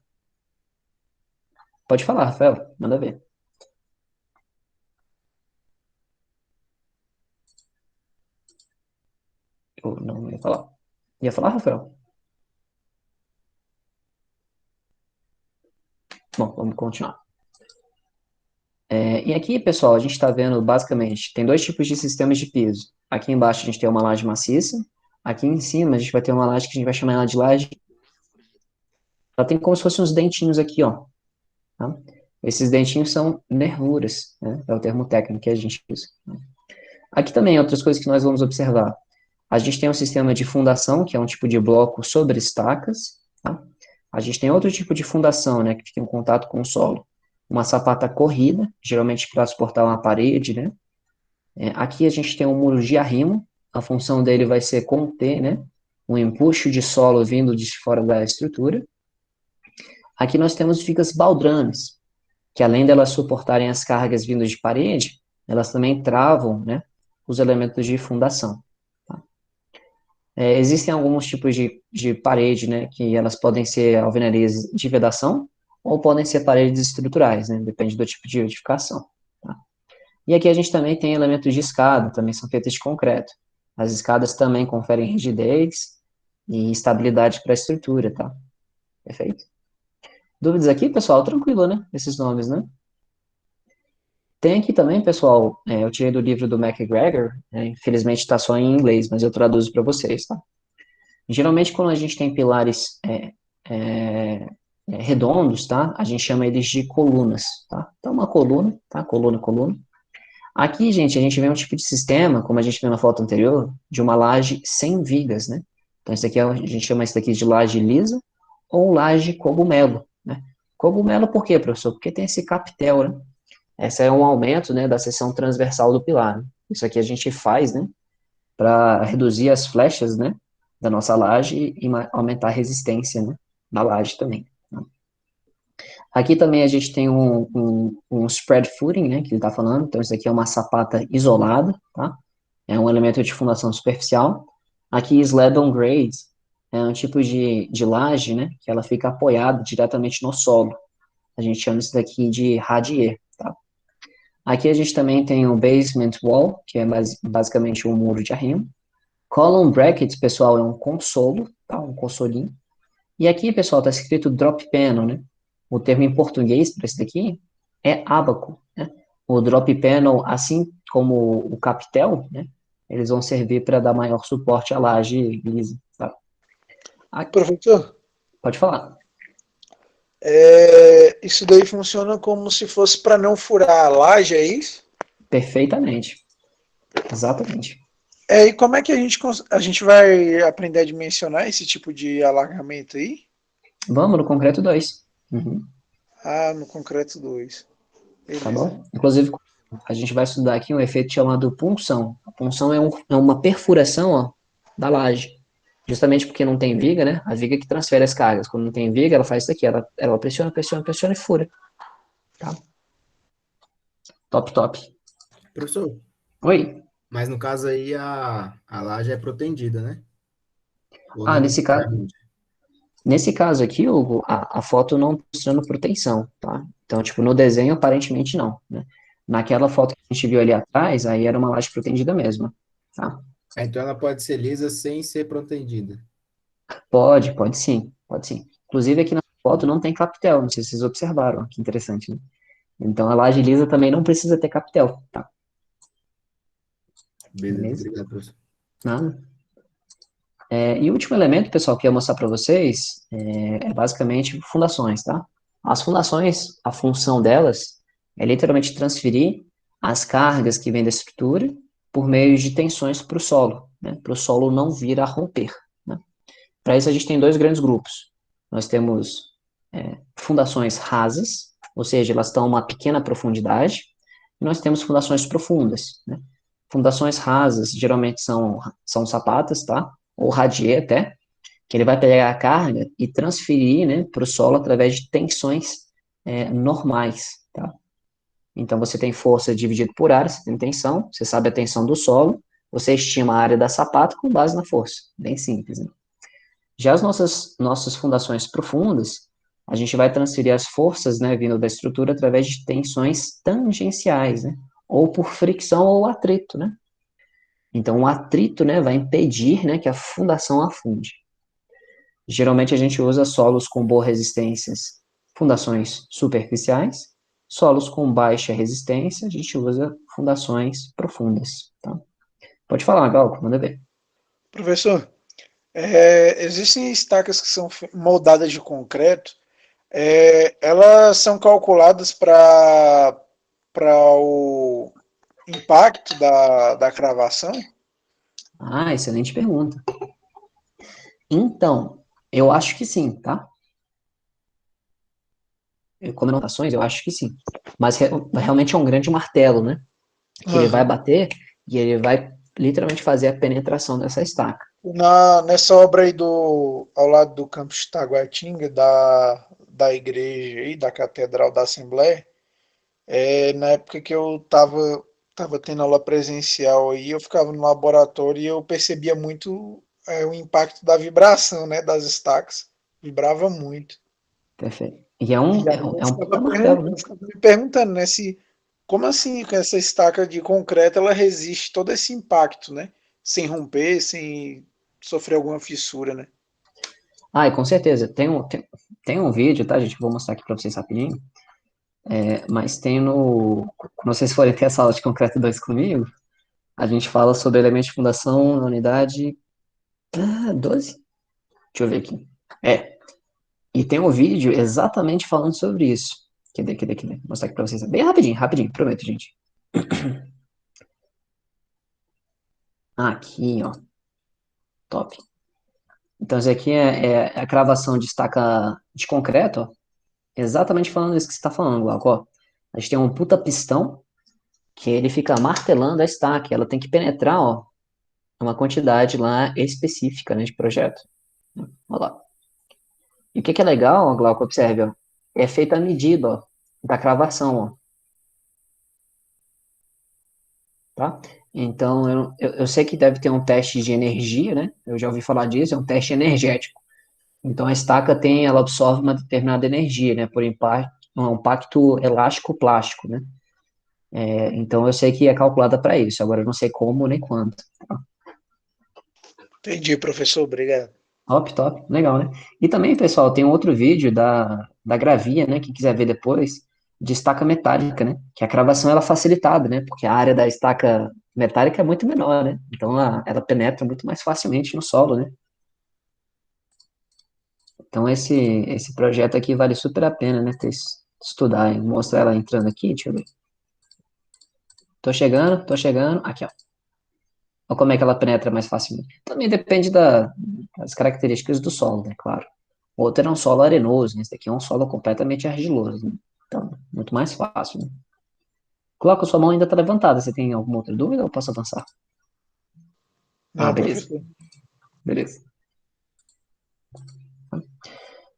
Pode falar, Rafael, manda ver. Eu não ia falar. Ia falar, Rafael? Bom, vamos continuar. E aqui, pessoal, a gente está vendo, basicamente, tem dois tipos de sistemas de piso. Aqui embaixo a gente tem uma laje maciça, aqui em cima a gente vai ter uma laje que a gente vai chamar ela de laje. Ela tem como se fossem uns dentinhos aqui, ó. Tá? Esses dentinhos são nervuras, né? É o termo técnico que a gente usa. Aqui também, outras coisas que nós vamos observar. A gente tem um sistema de fundação, que é um tipo de bloco sobre estacas, tá? A gente tem outro tipo de fundação, né, que fica em contato com o solo. Uma sapata corrida, geralmente para suportar uma parede, né? Aqui a gente tem um muro de arrimo, a função dele vai ser conter, né, um empuxo de solo vindo de fora da estrutura. Aqui nós temos vigas baldrames, que além delas suportarem as cargas vindas de parede, elas também travam, né, os elementos de fundação. Tá? Existem alguns tipos de parede, né, que elas podem ser alvenarias de vedação ou podem ser paredes estruturais, né, depende do tipo de edificação. Tá? E aqui a gente também tem elementos de escada, também são feitas de concreto. As escadas também conferem rigidez e estabilidade para a estrutura, tá? Perfeito? Dúvidas aqui, pessoal? Tranquilo, né? Esses nomes, né? Tem aqui também, pessoal, eu tirei do livro do MacGregor, infelizmente está só em inglês, mas eu traduzo para vocês, tá? Geralmente, quando a gente tem pilares redondos, tá? A gente chama eles de colunas, tá? Então, uma coluna, tá? Coluna, coluna. Aqui, gente, a gente vê um tipo de sistema, como a gente viu na foto anterior, de uma laje sem vigas, né? Então, isso aqui a gente chama isso daqui de laje lisa ou laje cogumelo, né? Cogumelo por quê, professor? Porque tem esse capitel, né? Esse é um aumento, né, da seção transversal do pilar, né? Isso aqui a gente faz, né, para reduzir as flechas, né, da nossa laje e aumentar a resistência, né, da laje também. Né? Aqui também a gente tem um spread footing, né, que ele está falando, então isso aqui é uma sapata isolada, tá? É um elemento de fundação superficial. Aqui, slab on grade, é um tipo de laje, né, que ela fica apoiada diretamente no solo. A gente chama isso daqui de radier, tá? Aqui a gente também tem o basement wall, que é basicamente um muro de arrimo. Column bracket, pessoal, é um consolo, tá? Um consolinho. E aqui, pessoal, está escrito drop panel, né? O termo em português para esse daqui é ábaco, né? O drop panel, assim como o capitel, né? Eles vão servir para dar maior suporte à laje lisa, tá? Aqui, Professor, pode falar. isso daí funciona como se fosse para não furar a laje, é isso? Perfeitamente. Exatamente. E como é que a gente vai aprender a dimensionar esse tipo de alargamento aí? Vamos no concreto 2. No concreto 2. Tá Beleza. bom? Inclusive, a gente vai estudar aqui um efeito chamado punção. A punção é uma perfuração, ó, da laje. Justamente porque não tem viga, né? A viga que transfere as cargas. Quando não tem viga, ela faz isso aqui. Ela pressiona, pressiona, pressiona e fura. Tá? Top, top. Professor, Oi. mas no caso aí a laje é protendida, né? Ou Ah, não nesse caso aqui, Hugo, a foto não tá mostrando proteção, tá? Então, tipo, no desenho, aparentemente não, né? Naquela foto que a gente viu ali atrás, aí era uma laje protegida mesmo, tá? Então ela pode ser lisa sem ser protendida. Pode sim, pode sim. Inclusive aqui na foto não tem capitel, não sei se vocês observaram, que interessante, né? Então a laje lisa também não precisa ter capitel, tá? Beleza, Beleza? obrigado, professor. Nada. E o último elemento, pessoal, que eu ia mostrar para vocês é basicamente fundações, tá? As fundações, a função delas é literalmente transferir as cargas que vêm da estrutura por meio de tensões para o solo, né? Para o solo não vir a romper, né? Para isso a gente tem dois grandes grupos. Nós temos fundações rasas, ou seja, elas estão a uma pequena profundidade, e nós temos fundações profundas, né? Fundações rasas geralmente são sapatas, tá? Ou radier até, que ele vai pegar a carga e transferir, né, para o solo através de tensões normais, tá? Então você tem força dividido por área, você tem tensão, você sabe a tensão do solo, você estima a área da sapata com base na força, bem simples, né? Já as nossas fundações profundas, a gente vai transferir as forças, né, vindo da estrutura através de tensões tangenciais, né, ou por fricção ou atrito, né. Então, o atrito, né, vai impedir, né, que a fundação afunde. Geralmente, a gente usa solos com boa resistência, fundações superficiais. Solos com baixa resistência, a gente usa fundações profundas, tá? Pode falar, Galco, manda ver. Professor, existem estacas que são moldadas de concreto. Elas são calculadas para o impacto da cravação? Ah, excelente pergunta. Então, eu acho que sim, tá? Como anotações, eu acho que sim. Mas realmente é um grande martelo, né? Que ele vai bater e ele vai literalmente fazer a penetração dessa estaca. Nessa obra aí ao lado do campus de Taguatinga, da igreja aí, da Catedral da Assembleia, na época que eu tava tendo aula presencial aí, eu ficava no laboratório e eu percebia muito o impacto da vibração, né, das estacas. Vibrava muito. Perfeito. E é um, E é aí um, eu é um ficava puta martelo, né? me perguntando, né, como assim que essa estaca de concreto ela resiste todo esse impacto, né? Sem romper, sem sofrer alguma fissura, né? Ah, e com certeza. Tem um vídeo, tá, gente? Vou mostrar aqui pra vocês rapidinho. Mas tem no. Quando vocês forem ter essa aula de concreto 2 comigo, a gente fala sobre elementos de fundação na unidade 12. Deixa eu ver aqui. E tem um vídeo exatamente falando sobre isso. Cadê? Vou mostrar aqui pra vocês. Bem rapidinho, rapidinho, prometo, gente. Aqui, ó. Top. Então, isso aqui é a cravação de estaca de concreto, ó. Exatamente falando isso que você está falando, Glauco, ó. A gente tem um puta pistão que ele fica martelando a estaca. Ela tem que penetrar, ó, uma quantidade lá específica, né, de projeto. Olha lá. E o que é legal, ó, Glauco, observe, ó. É feita a medida, ó, da cravação, ó. Tá? Então, eu sei que deve ter um teste de energia, né? Eu já ouvi falar disso, é um teste energético. Então, a estaca ela absorve uma determinada energia, né? Por um pacto elástico-plástico, né? Então, eu sei que é calculada para isso. Agora, eu não sei como nem quanto. Tá? Entendi, professor. Obrigado. Top, top, legal, né? E também, pessoal, tem um outro vídeo da Gravia, né? Quem quiser ver depois, de estaca metálica, né? Que a cravação ela é facilitada, né? Porque a área da estaca metálica é muito menor, né? Então ela penetra muito mais facilmente no solo, né? Então esse projeto aqui vale super a pena, né? Estudar, hein? Vou mostrar ela entrando aqui, deixa eu ver. Tô chegando. Aqui, ó. Olha como é que ela penetra mais facilmente. Também depende das características do solo, né? Claro. O outro é um solo arenoso, né? Esse daqui é um solo completamente argiloso, né? Então, muito mais fácil, né? Coloca, sua mão ainda está levantada. Você tem alguma outra dúvida ou posso avançar? Não, Beleza. professor. Beleza.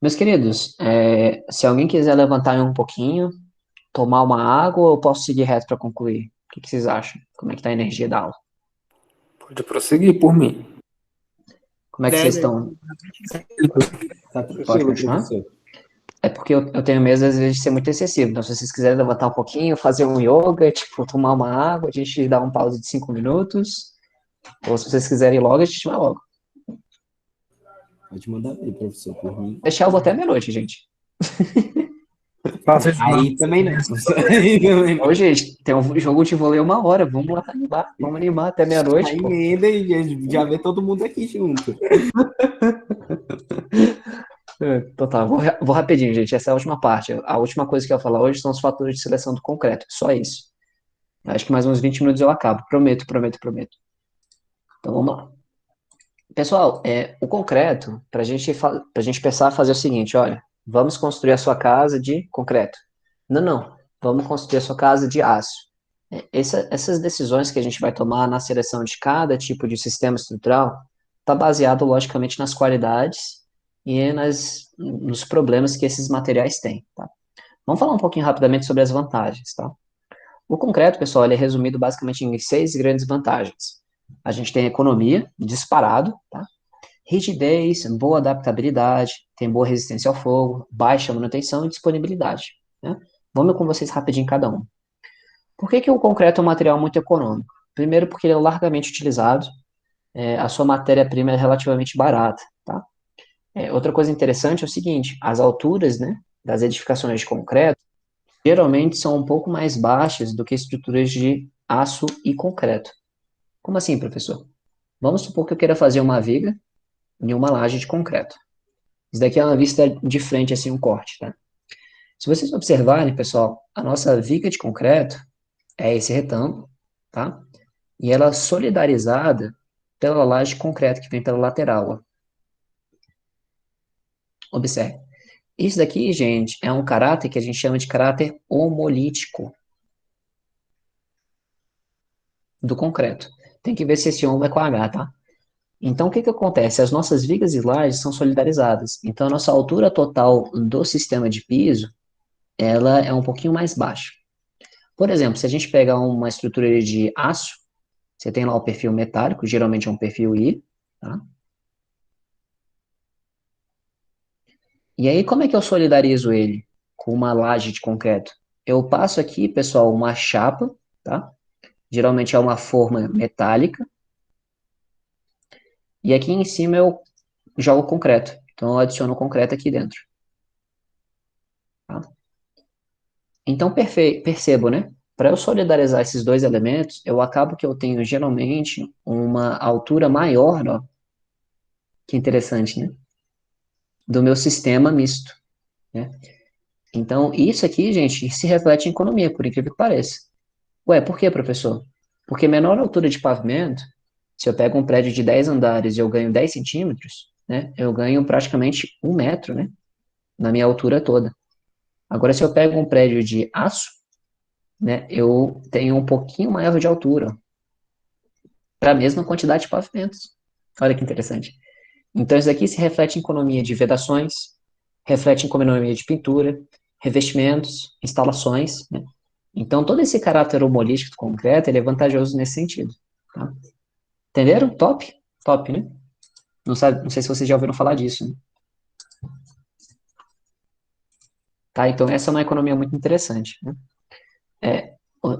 Meus queridos, se alguém quiser levantar um pouquinho, tomar uma água, eu posso seguir reto para concluir. O que vocês acham? Como é que tá a energia da aula? Pode prosseguir por mim. Como é que vocês estão? Tá Pode tranquilo, continuar? professor. É porque eu tenho medo, às vezes, de ser muito excessivo. Então, se vocês quiserem levantar um pouquinho, fazer um yoga, tipo, tomar uma água, a gente dá um pause de 5 minutos. Ou se vocês quiserem ir logo, a gente vai logo. Pode mandar aí, professor, por mim. Deixar eu vou até meia-noite, gente. Aí também não. Aí também não. Ô, gente, tem um jogo de vôlei 1 hora. Vamos lá animar. Vamos animar até meia-noite. Aí Pô. emenda e já vê todo mundo aqui junto. Então tá, vou rapidinho, gente. Essa é a última parte. A última coisa que eu vou falar hoje são os fatores de seleção do concreto. Só isso. Acho que mais uns 20 minutos eu acabo. Prometo, prometo, prometo. Então vamos lá. Pessoal, o concreto, para a gente pensar, fazer o seguinte, olha, vamos construir a sua casa de concreto. Não, vamos construir a sua casa de aço. Essas decisões que a gente vai tomar na seleção de cada tipo de sistema estrutural está baseado, logicamente, nas qualidades e nos problemas que esses materiais têm, tá? Vamos falar um pouquinho rapidamente sobre as vantagens, tá? O concreto, pessoal, ele é resumido basicamente em 6 grandes vantagens. A gente tem economia, disparado, tá? Rigidez, boa adaptabilidade, tem boa resistência ao fogo, baixa manutenção e disponibilidade, né? Vamos com vocês rapidinho cada um. Por que o concreto é um material muito econômico? Primeiro, porque ele é largamente utilizado, a sua matéria-prima é relativamente barata, tá? Outra coisa interessante é o seguinte, as alturas, né, das edificações de concreto geralmente são um pouco mais baixas do que estruturas de aço e concreto. Como assim, professor? Vamos supor que eu queira fazer uma viga em uma laje de concreto. Isso daqui é uma vista de frente, assim, um corte, tá? Se vocês observarem, pessoal, a nossa viga de concreto é esse retângulo, tá? E ela é solidarizada pela laje de concreto que vem pela lateral, ó. Observe. Isso daqui, gente, é um caráter que a gente chama de caráter homolítico do concreto. Tem que ver se esse homo é com H, tá? Então, o que acontece? As nossas vigas e lajes são solidarizadas. Então, a nossa altura total do sistema de piso, ela é um pouquinho mais baixa. Por exemplo, se a gente pegar uma estrutura de aço, você tem lá o perfil metálico, geralmente é um perfil I, tá? E aí, como é que eu solidarizo ele com uma laje de concreto? Eu passo aqui, pessoal, uma chapa, tá? Geralmente é uma forma metálica. E aqui em cima eu jogo concreto. Então, eu adiciono concreto aqui dentro. Tá? Então, percebo, né? Para eu solidarizar esses dois elementos, eu acabo que eu tenho, geralmente, uma altura maior, ó. Que interessante, né? Do meu sistema misto, né? Então, isso aqui, gente, se reflete em economia, por incrível que pareça. Ué, por quê, professor? Porque menor altura de pavimento, se eu pego um prédio de 10 andares e eu ganho 10 centímetros, né? Eu ganho praticamente 1 metro, né? Na minha altura toda. Agora, se eu pego um prédio de aço, né, eu tenho um pouquinho maior de altura para a mesma quantidade de pavimentos. Olha que interessante. Então, isso aqui se reflete em economia de vedações, reflete em economia de pintura, revestimentos, instalações, né? Então, todo esse caráter homolítico do concreto, ele é vantajoso nesse sentido. Tá? Entenderam? Top? Top, né? Não sei se vocês já ouviram falar disso, né? Tá? Então, essa é uma economia muito interessante, né?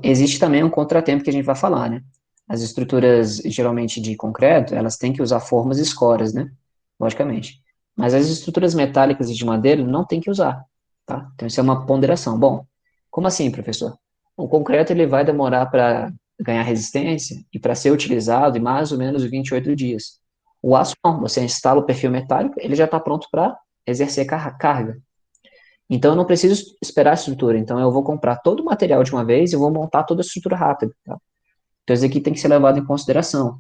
Existe também um contratempo que a gente vai falar, né? As estruturas, geralmente, de concreto, elas têm que usar formas e escoras, né? Logicamente. Mas as estruturas metálicas e de madeira não tem que usar, tá? Então, isso é uma ponderação. Bom, como assim, professor? O concreto, ele vai demorar para ganhar resistência e para ser utilizado em mais ou menos 28 dias. O aço, não. Você instala o perfil metálico, ele já está pronto para exercer carga. Então, eu não preciso esperar a estrutura. Então, eu vou comprar todo o material de uma vez e vou montar toda a estrutura rápida, tá? Então, isso aqui tem que ser levado em consideração.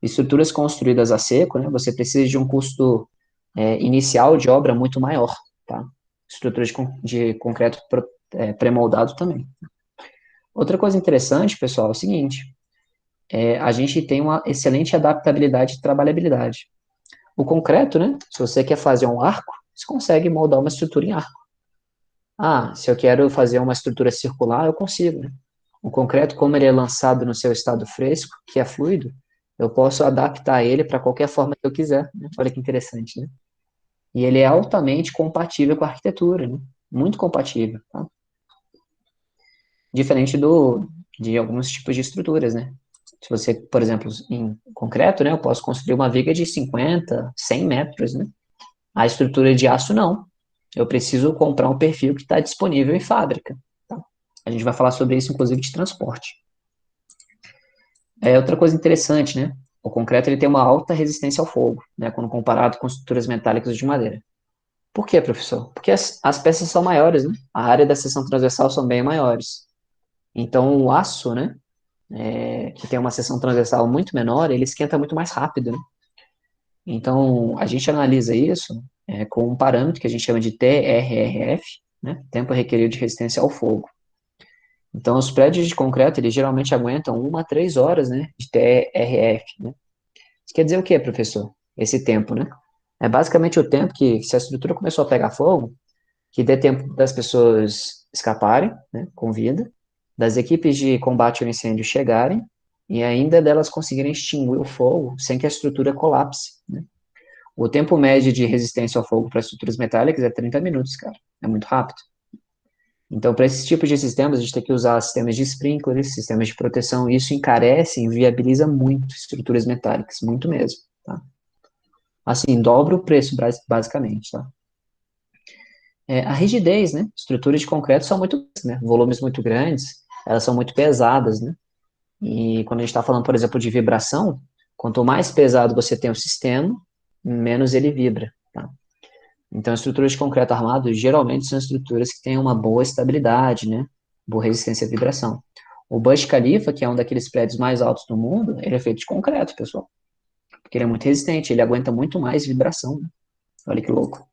Estruturas construídas a seco, né, você precisa de um custo inicial de obra muito maior, tá? Estruturas de concreto pré-moldado também. Outra coisa interessante, pessoal, é o seguinte, a gente tem uma excelente adaptabilidade e trabalhabilidade. O concreto, né, se você quer fazer um arco, você consegue moldar uma estrutura em arco. Ah, se eu quero fazer uma estrutura circular, eu consigo, né? O concreto, como ele é lançado no seu estado fresco, que é fluido, eu posso adaptar ele para qualquer forma que eu quiser, né? Olha que interessante, né? E ele é altamente compatível com a arquitetura, né? Muito compatível, tá? Diferente de alguns tipos de estruturas, né? Se você, por exemplo, em concreto, né, eu posso construir uma viga de 50, 100 metros, né? A estrutura de aço, não. Eu preciso comprar um perfil que está disponível em fábrica, tá? A gente vai falar sobre isso, inclusive, de transporte. Outra coisa interessante, né? O concreto ele tem uma alta resistência ao fogo, né, quando comparado com estruturas metálicas de madeira. Por quê, professor? Porque as peças são maiores, né? A área da seção transversal são bem maiores. Então, o aço, né, que tem uma seção transversal muito menor, ele esquenta muito mais rápido, né? Então, a gente analisa isso com um parâmetro que a gente chama de TRRF, né? Tempo requerido de resistência ao fogo. Então, os prédios de concreto, eles geralmente aguentam 1 a 3 horas, né, de TRF, né? Isso quer dizer o quê, professor? Esse tempo, né? É basicamente o tempo que, se a estrutura começou a pegar fogo, que dê tempo das pessoas escaparem, né, com vida, das equipes de combate ao incêndio chegarem, e ainda delas conseguirem extinguir o fogo sem que a estrutura colapse, né? O tempo médio de resistência ao fogo para estruturas metálicas é 30 minutos, cara. É muito rápido. Então, para esses tipos de sistemas, a gente tem que usar sistemas de sprinklers, sistemas de proteção, e isso encarece e inviabiliza muito estruturas metálicas, muito mesmo, tá? Assim, dobra o preço, basicamente, tá? A rigidez, né? Estruturas de concreto são muito, né? Volumes muito grandes, elas são muito pesadas, né? E quando a gente está falando, por exemplo, de vibração, quanto mais pesado você tem o sistema, menos ele vibra, tá? Então, estruturas de concreto armado geralmente são estruturas que têm uma boa estabilidade, né? Boa resistência à vibração. O Burj Khalifa, que é um daqueles prédios mais altos do mundo, ele é feito de concreto, pessoal. Porque ele é muito resistente, ele aguenta muito mais vibração, né? Olha que louco.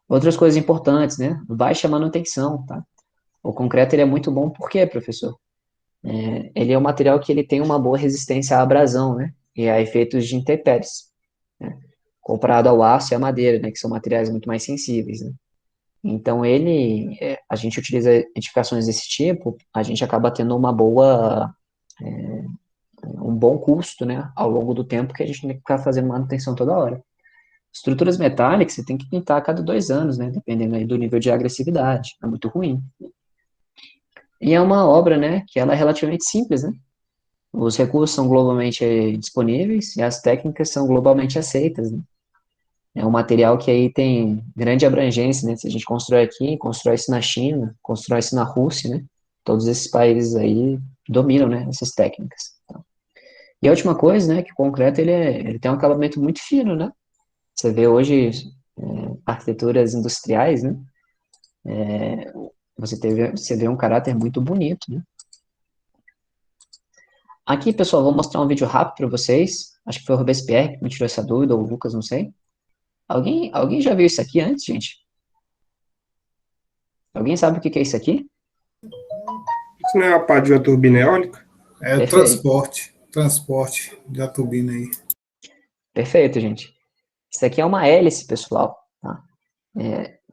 Outras coisas importantes, né? Baixa manutenção, tá? O concreto, ele é muito bom por quê, professor? Ele é um material que ele tem uma boa resistência à abrasão, né? E a efeitos de intempéries, né? Comparado ao aço e à madeira, né? Que são materiais muito mais sensíveis, né? Então, a gente utiliza edificações desse tipo, a gente acaba tendo um bom custo, né? Ao longo do tempo, que a gente tem que ficar fazendo manutenção toda hora. Estruturas metálicas, você tem que pintar a cada 2 anos, né? Dependendo aí do nível de agressividade. É muito ruim. E é uma obra, né? Que ela é relativamente simples, né? Os recursos são globalmente disponíveis e as técnicas são globalmente aceitas, né? É um material que aí tem grande abrangência, né? Se a gente constrói aqui, constrói isso na China, constrói isso na Rússia, né? Todos esses países aí dominam, né? Essas técnicas. Tá? E a última coisa, né? Que o concreto, ele tem um acabamento muito fino, né? Você vê hoje arquiteturas industriais, né? Você vê um caráter muito bonito, né? Aqui, pessoal, vou mostrar um vídeo rápido para vocês. Acho que foi o Robespierre que me tirou essa dúvida, ou o Lucas, não sei. Alguém já viu isso aqui antes, gente? Alguém sabe o que é isso aqui? Isso não é a parte de uma turbina eólica? É o transporte da turbina aí. Perfeito, gente. Isso aqui é uma hélice, pessoal. Tá?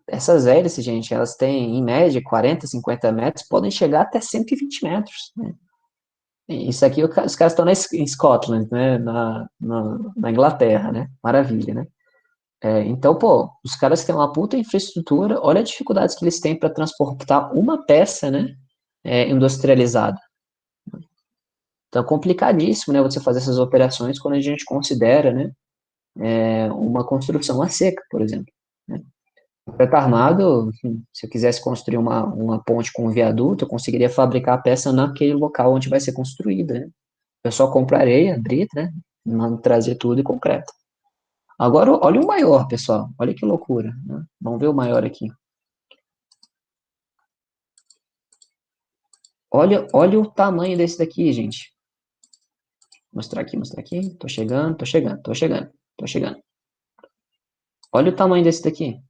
Essas hélices, gente, elas têm, em média, 40, 50 metros, podem chegar até 120 metros, né? Isso aqui, os caras estão em Scotland, né? Na Inglaterra, né? Maravilha, né? Então, pô, os caras têm uma puta infraestrutura, olha as dificuldades que eles têm para transportar uma peça, né? industrializada. Então, é complicadíssimo, né, você fazer essas operações quando a gente considera, né, uma construção a seca, por exemplo. Né? Concreto armado, se eu quisesse construir uma ponte com um viaduto, eu conseguiria fabricar a peça naquele local onde vai ser construída, né? Eu só compro areia, brita, né? Mando trazer tudo e concreto. Agora, olha o maior, pessoal. Olha que loucura. Né? Vamos ver o maior aqui. Olha o tamanho desse daqui, gente. Mostrar aqui. Tô chegando. Olha o tamanho desse daqui.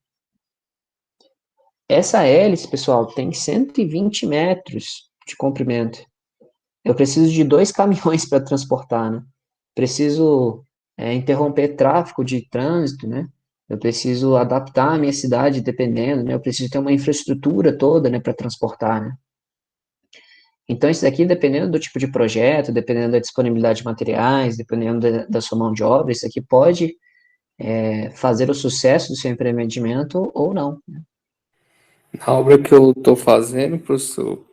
Essa hélice, pessoal, tem 120 metros de comprimento. Eu preciso de 2 caminhões para transportar, né? Preciso interromper tráfego de trânsito, né? Eu preciso adaptar a minha cidade dependendo, né? Eu preciso ter uma infraestrutura toda, né, para transportar, né? Então, isso daqui, dependendo do tipo de projeto, dependendo da disponibilidade de materiais, dependendo da sua mão de obra, isso aqui pode fazer o sucesso do seu empreendimento ou não. Na obra que eu tô fazendo, professor,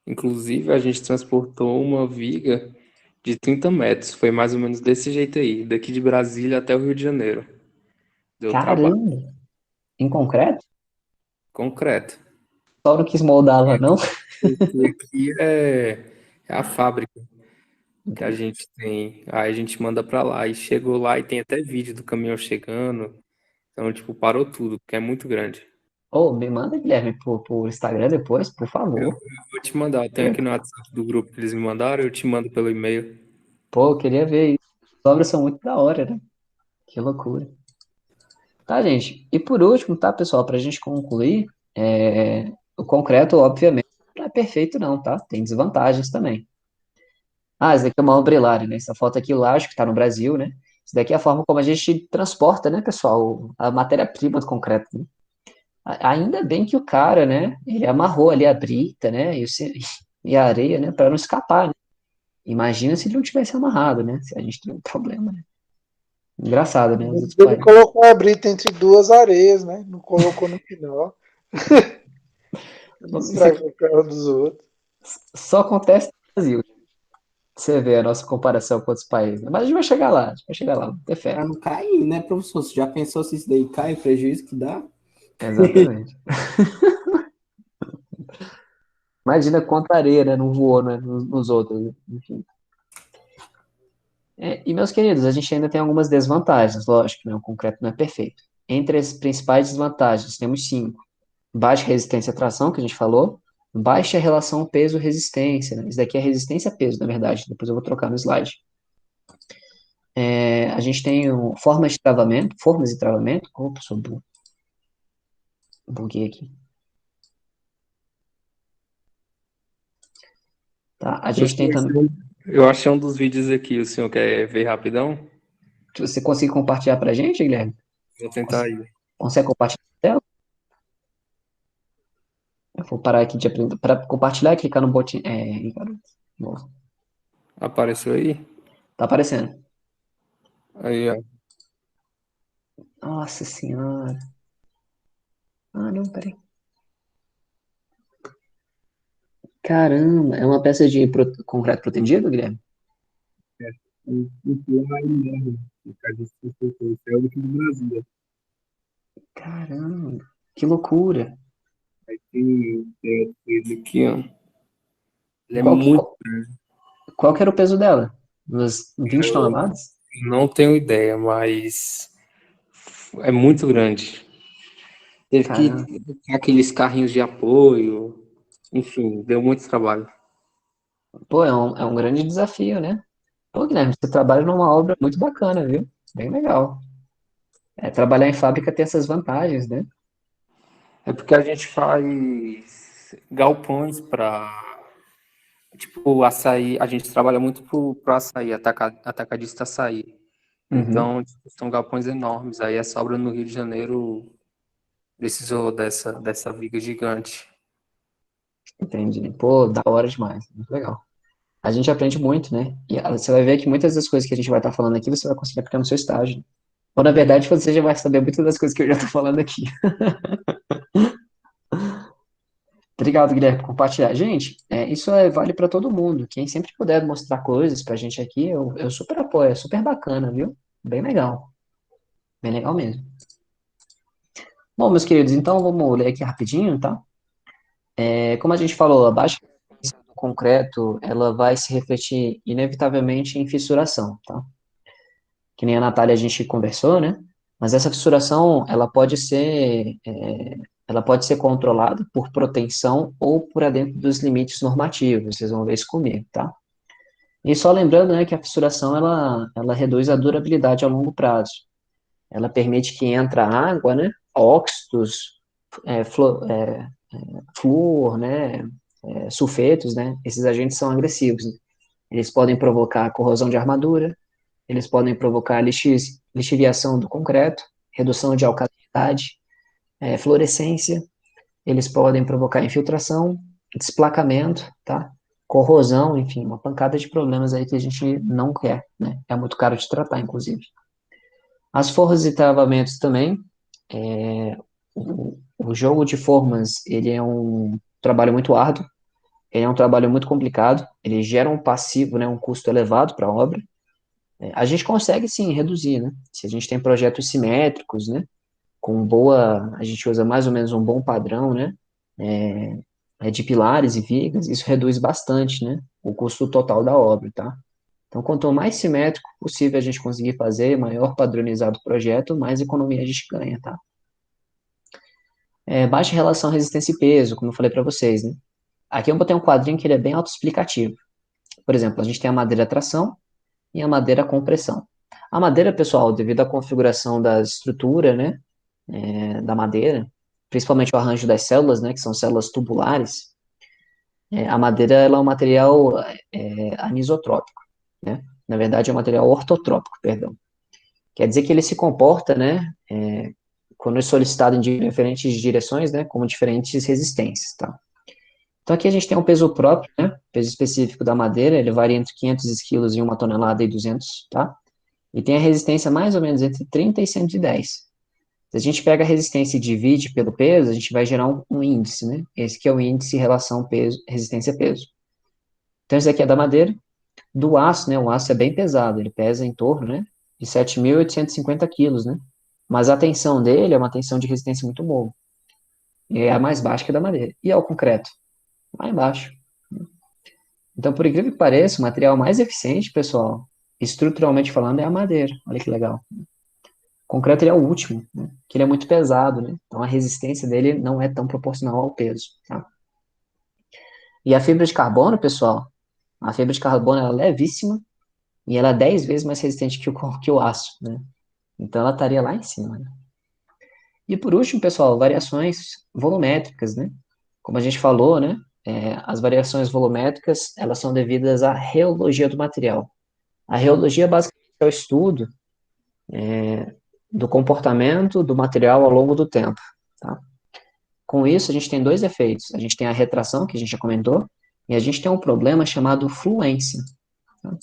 inclusive a gente transportou uma viga de 30 metros. Foi mais ou menos desse jeito aí, daqui de Brasília até o Rio de Janeiro. Deu trabalho. Caramba! Em concreto? Concreto. Só não quis moldar lá, não? Esse aqui é a fábrica que a gente tem. Aí a gente manda pra lá. E chegou lá e tem até vídeo do caminhão chegando. Então, tipo, parou tudo, porque é muito grande. Ô, me manda, Guilherme, por Instagram depois, por Eu favor. vou te mandar. Eu tenho aqui no WhatsApp do grupo que eles me mandaram, eu te mando pelo e-mail. Pô, eu queria ver isso. As obras são muito da hora, né? Que loucura. Tá, gente? E por último, tá, pessoal, pra gente concluir, o concreto, obviamente, não é perfeito não, tá? Tem desvantagens também. Ah, esse daqui é uma obra hilária, né? Essa foto aqui, lógico, que tá no Brasil, né? Isso daqui é a forma como a gente transporta, né, pessoal? A matéria-prima do concreto, né? Ainda bem que o cara, né, ele amarrou ali a brita, né, e a areia, né, para não escapar, né? Imagina se ele não tivesse amarrado, né? Se a gente tem um problema, né? Engraçado, né? Os outros Ele países. colocou a brita entre duas areias, né? Não colocou no final. Não Isso aqui estragou o carro dos outros. só acontece no Brasil. Você vê a nossa comparação com outros países. Mas a gente vai chegar lá, vamos ter fé. Pra não cair, né, professor? Você já pensou se isso daí cai, o prejuízo que dá? Exatamente. Imagina quanta areia, né, não voou, né, nos outros, né? Enfim. E, meus queridos, a gente ainda tem algumas desvantagens, lógico, né? O concreto não é perfeito. Entre as principais desvantagens, temos 5. Baixa resistência à tração, que a gente falou. Baixa relação peso-resistência, né? Isso daqui é resistência a peso, na verdade. Depois eu vou trocar no slide. A gente tem formas de travamento. Opa, sou burro. Buguei aqui. Tá, a gente tem também... Eu achei um dos vídeos aqui, o senhor quer ver rapidão? Você consegue compartilhar pra gente, Guilherme? Vou tentar aí. Consegue compartilhar a tela? Eu vou parar aqui de aprender. Para compartilhar, clicar no botão. Nossa, Apareceu aí? tá aparecendo. Aí, ó. Nossa senhora. Ah, não, peraí. Caramba, é uma peça de concreto protendido, Guilherme? Caramba, que loucura. Aqui, ó. Ele é Qual que, muito. qual que era o peso dela? Umas 20 toneladas? Não tenho ideia, mas é muito grande. Teve Caramba. que ter aqueles carrinhos de apoio. Enfim, deu muito trabalho. Pô, é um grande desafio, né? Pô, Guilherme, você trabalha numa obra muito bacana, viu? Bem legal. Trabalhar em fábrica tem essas vantagens, né? É porque a gente faz galpões para. Tipo, açaí. A gente trabalha muito pro açaí, atacadista açaí. Uhum, Então, tipo, são galpões enormes. Aí essa obra no Rio de Janeiro precisou dessa viga gigante. entendi. Pô, da hora demais. Muito legal. A gente aprende muito, né? E você vai ver que muitas das coisas que a gente vai estar falando aqui, você vai conseguir aplicar no seu estágio. Ou, na verdade, você já vai saber muitas das coisas que eu já estou falando aqui. Obrigado, Guilherme, por compartilhar. Gente, isso vale para todo mundo. Quem sempre puder mostrar coisas para a gente aqui, eu super apoio, é super bacana, viu? Bem legal mesmo. Bom, meus queridos, então vamos ler aqui rapidinho, tá? Como a gente falou, a baixa resistência do concreto, ela vai se refletir inevitavelmente em fissuração, tá? Que nem a Natália a gente conversou, né? Mas essa fissuração, ela pode ser controlada por proteção ou por dentro dos limites normativos, vocês vão ver isso comigo, tá? E só lembrando, né, que a fissuração, ela reduz a durabilidade a longo prazo. Ela permite que entre água, né, óxidos, flúor, né, sulfetos, né, esses agentes são agressivos, né? Eles podem provocar corrosão de armadura, eles podem provocar lixiviação do concreto, redução de alcalinidade, fluorescência, eles podem provocar infiltração, desplacamento, tá? Corrosão, enfim, uma pancada de problemas aí que a gente não quer, né? É muito caro de tratar, inclusive. As forras e travamentos também, o jogo de formas, ele é um trabalho muito árduo, ele é um trabalho muito complicado, ele gera um passivo, né, um custo elevado para a obra. A gente consegue, sim, reduzir, né? Se a gente tem projetos simétricos, né? A gente usa mais ou menos um bom padrão, né? De pilares e vigas, isso reduz bastante, né? O custo total da obra, tá? Então, quanto mais simétrico possível a gente conseguir fazer, maior padronizado o projeto, mais economia a gente ganha, tá? Baixa relação resistência e peso, como eu falei para vocês, né? Aqui eu botei um quadrinho que ele é bem autoexplicativo. Por exemplo, a gente tem a madeira tração e a madeira compressão. A madeira, pessoal, devido à configuração da estrutura, né, da madeira, principalmente o arranjo das células, né, que são células tubulares, a madeira ela é um material anisotrópico, né? Na verdade, é um material ortotrópico, perdão. Quer dizer que ele se comporta, né, quando é solicitado em diferentes direções, né, como diferentes resistências, tá? Então, aqui a gente tem um peso próprio, né, peso específico da madeira, ele varia entre 500 quilos e 1 tonelada e 200, tá? E tem a resistência mais ou menos entre 30 e 110. Se a gente pega a resistência e divide pelo peso, a gente vai gerar um índice, né? Esse que é o índice relação peso, resistência-peso. Então, esse aqui é da madeira. Do aço, né? O aço é bem pesado, ele pesa em torno, né, de 7.850 quilos, né? Mas a tensão dele é uma tensão de resistência muito boa. E é a mais baixa que a da madeira. E é o concreto? Lá embaixo. Então, por incrível que pareça, o material mais eficiente, pessoal, estruturalmente falando, é a madeira. Olha que legal. O concreto ele é o último, né? Que ele é muito pesado, né? Então a resistência dele não é tão proporcional ao peso, tá? E a fibra de carbono, pessoal, a fibra de carbono ela é levíssima e ela é 10 vezes mais resistente que o aço, né? Então ela estaria lá em cima, né? E por último, pessoal, variações volumétricas, né? Como a gente falou, né? As variações volumétricas, elas são devidas à reologia do material. A reologia basicamente é o estudo do comportamento do material ao longo do tempo, tá? Com isso, a gente tem dois efeitos. A gente tem a retração, que a gente já comentou, e a gente tem um problema chamado fluência, tá?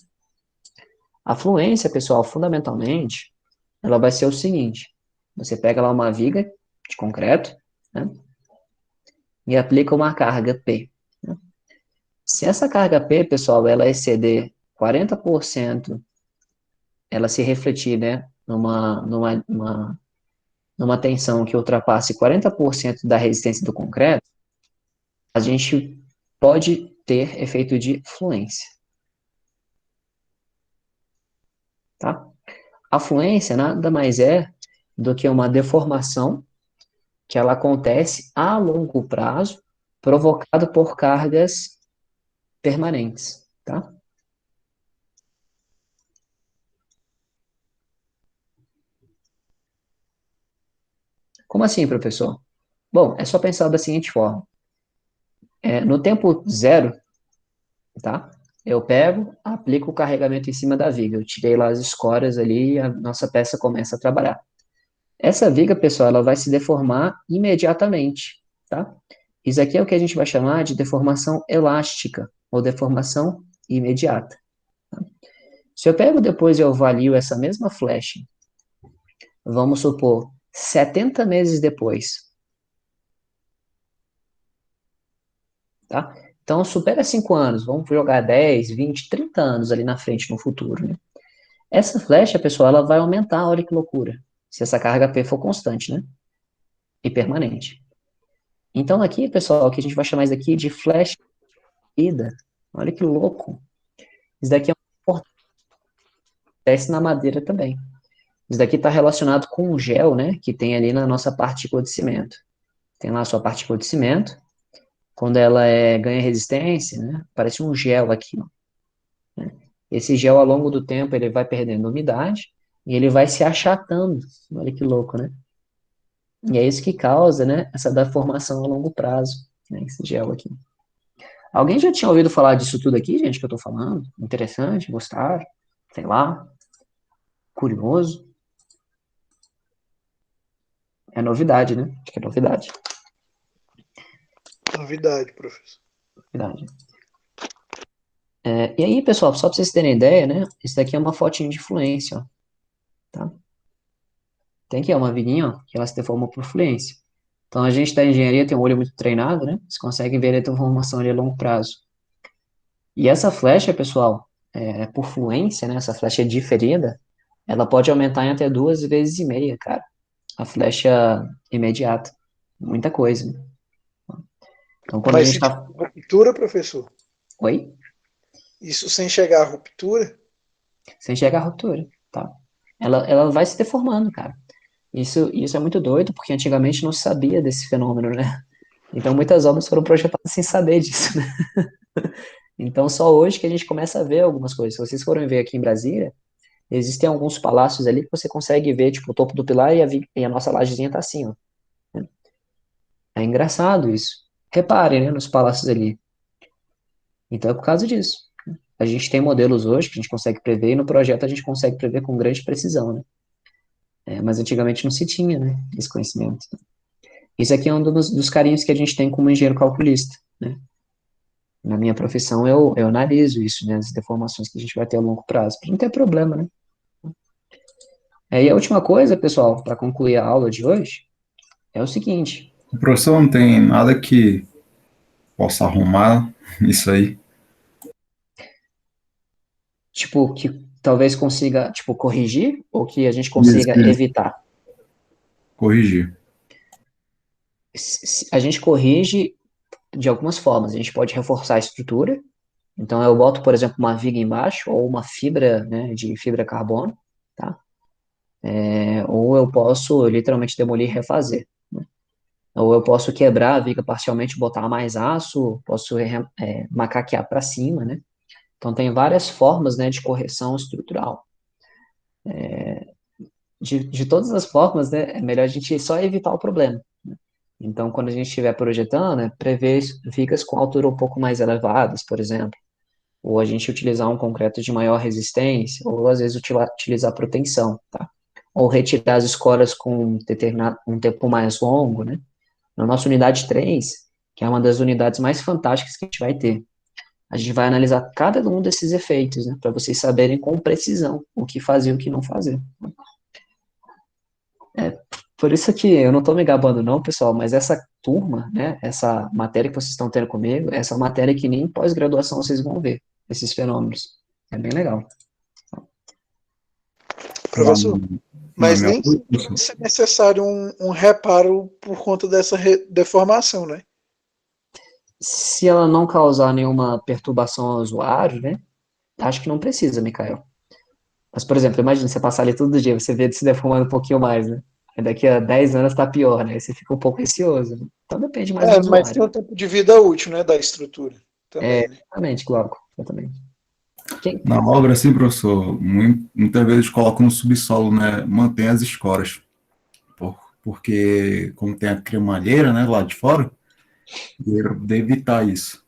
A fluência, pessoal, fundamentalmente, ela vai ser o seguinte: você pega lá uma viga de concreto, né, e aplica uma carga P, né? Se essa carga P, pessoal, ela exceder 40%, ela se refletir, né, numa tensão que ultrapasse 40% da resistência do concreto, a gente pode ter efeito de fluência, tá? A fluência nada mais é do que uma deformação que ela acontece a longo prazo, provocada por cargas permanentes, tá? Como assim, professor? Bom, é só pensar da seguinte forma. No tempo zero, tá? Eu pego, aplico o carregamento em cima da viga. Eu tirei lá as escórias ali e a nossa peça começa a trabalhar. Essa viga, pessoal, ela vai se deformar imediatamente, tá? Isso aqui é o que a gente vai chamar de deformação elástica, ou deformação imediata, tá? Se eu pego depois e eu avalio essa mesma flecha, vamos supor, 70 meses depois, tá? Então, supera 5 anos, vamos jogar 10, 20, 30 anos ali na frente, no futuro, né? Essa flecha, pessoal, ela vai aumentar, olha que loucura, se essa carga P for constante, né? E permanente. Então, aqui, pessoal, que a gente vai chamar isso aqui de flecha ida. Olha que louco. Isso daqui é um acontece na madeira também. Isso daqui está relacionado com o gel, né? Que tem ali na nossa partícula de cimento. Tem lá a sua partícula de cimento. Quando ela ganha resistência, né? Parece um gel aqui, ó, né? Esse gel, ao longo do tempo, ele vai perdendo umidade e ele vai se achatando. Olha que louco, né? E é isso que causa, né? Essa deformação a longo prazo, né? Esse gel aqui. Alguém já tinha ouvido falar disso tudo aqui, gente, que eu tô falando? Interessante, gostaram? Sei lá, curioso? É novidade, né? Acho que é novidade. Novidade, professor. Novidade. E aí, pessoal, só para vocês terem ideia, né? Isso daqui é uma fotinha de fluência, ó, tá? Tem aqui, ó, uma vininha, ó, que ela se deforma por fluência. Então, a gente da engenharia tem um olho muito treinado, né? Você consegue ver a deformação ali a longo prazo. E essa flecha, pessoal, por fluência, né? Essa flecha diferida, ela pode aumentar em até 2,5 vezes, cara. A flecha imediata. Muita coisa, né? Então, quando a Mas gente se tá... tiver ruptura, professor? Oi? Isso sem chegar à ruptura? Sem chegar à ruptura, tá? Ela vai se deformando, cara. Isso é muito doido, porque antigamente não se sabia desse fenômeno, né? Então, muitas obras foram projetadas sem saber disso, né? Então, só hoje que a gente começa a ver algumas coisas. Se vocês forem ver aqui em Brasília, existem alguns palácios ali que você consegue ver, tipo, o topo do pilar e a nossa lajezinha tá assim, ó. É engraçado isso. Reparem, né, nos palácios ali. Então, é por causa disso. A gente tem modelos hoje que a gente consegue prever, e no projeto a gente consegue prever com grande precisão, né? Mas antigamente não se tinha, né, esse conhecimento. Isso aqui é um dos carinhos que a gente tem como engenheiro calculista, né? Na minha profissão, eu analiso isso, né, as deformações que a gente vai ter a longo prazo, para não ter problema, né? E a última coisa, pessoal, para concluir a aula de hoje, é o seguinte. O professor não tem nada que possa arrumar isso aí? Tipo, que talvez consiga, tipo, corrigir, ou que a gente Isso, consiga isso. evitar. Corrigir. A gente corrige de algumas formas. A gente pode reforçar a estrutura. Então, eu boto, por exemplo, uma viga embaixo, ou uma fibra, né, de fibra carbono, tá? Ou eu posso literalmente demolir e refazer, né? Ou eu posso quebrar a viga parcialmente, botar mais aço, posso macaquear para cima, né? Então, tem várias formas, né, de correção estrutural. De todas as formas, né, é melhor a gente só evitar o problema, né? Então, quando a gente estiver projetando, né, prever vigas com altura um pouco mais elevadas, por exemplo, ou a gente utilizar um concreto de maior resistência, ou às vezes utilizar proteção, tá? Ou retirar as escoras com um tempo mais longo, né? Na nossa unidade 3, que é uma das unidades mais fantásticas que a gente vai ter, a gente vai analisar cada um desses efeitos, né, para vocês saberem com precisão o que fazer e o que não fazer. Por isso que eu não estou me gabando não, pessoal, mas essa turma, né, essa matéria que vocês estão tendo comigo, essa é uma matéria que nem pós-graduação vocês vão ver, esses fenômenos. É bem legal. Professor, mas minha nem vai ser necessário um reparo por conta dessa deformação, né? Se ela não causar nenhuma perturbação ao usuário, né, acho que não precisa, Mikael. Mas, por exemplo, imagina você passar ali todo dia, você vê ele se deformando um pouquinho mais, né? Aí daqui a 10 anos tá pior, né? Aí você fica um pouco receoso, né? Então depende mais do Mas tem usuário. o tempo de vida útil, né, da estrutura também, né? Exatamente, Glauco, exatamente. Na obra, assim, professor, muitas vezes colocam no subsolo, né? Mantém as escoras. Porque, como tem a cremalheira, né, lá de fora, deve evitar isso.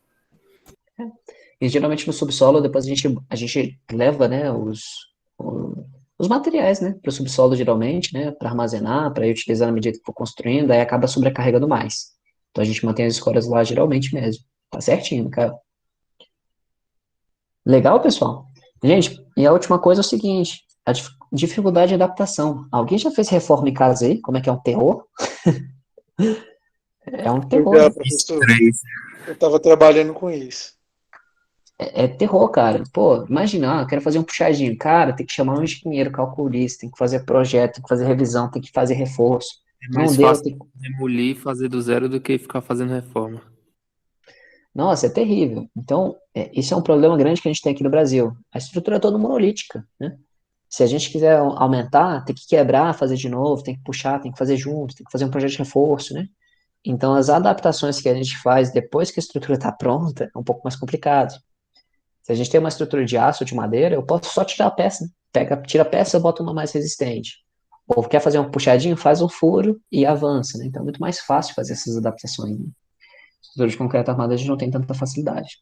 E geralmente no subsolo, depois a gente leva, né, os materiais, né, para o subsolo geralmente, né, para armazenar, para utilizar na medida que for construindo, aí acaba sobrecarregando mais. Então a gente mantém as escoras lá geralmente mesmo. Tá certinho, cara. Legal, pessoal? Gente, e a última coisa é o seguinte, a dificuldade de adaptação. Alguém já fez reforma em casa aí? Como é que é um terror? É um terror, Já, né? professor, eu estava trabalhando com isso. É terror, cara. Pô, imagina, eu quero fazer um puxadinho. Cara, tem que chamar um engenheiro calculista, tem que fazer projeto, tem que fazer revisão, tem que fazer reforço. É Não mais deu, fácil tem... demolir e fazer do zero do que ficar fazendo reforma. Nossa, é terrível. Então, isso é um problema grande que a gente tem aqui no Brasil. A estrutura é toda monolítica, né? Se a gente quiser aumentar, tem que quebrar, fazer de novo, tem que puxar, tem que fazer junto, tem que fazer um projeto de reforço, né? Então, as adaptações que a gente faz depois que a estrutura está pronta é um pouco mais complicado. Se a gente tem uma estrutura de aço ou de madeira, eu posso só tirar a peça, né? Tira a peça, bota uma mais resistente. Ou quer fazer um puxadinho, faz um furo e avança, né? Então é muito mais fácil fazer essas adaptações, né? Estrutura de concreto armado a gente não tem tanta facilidade.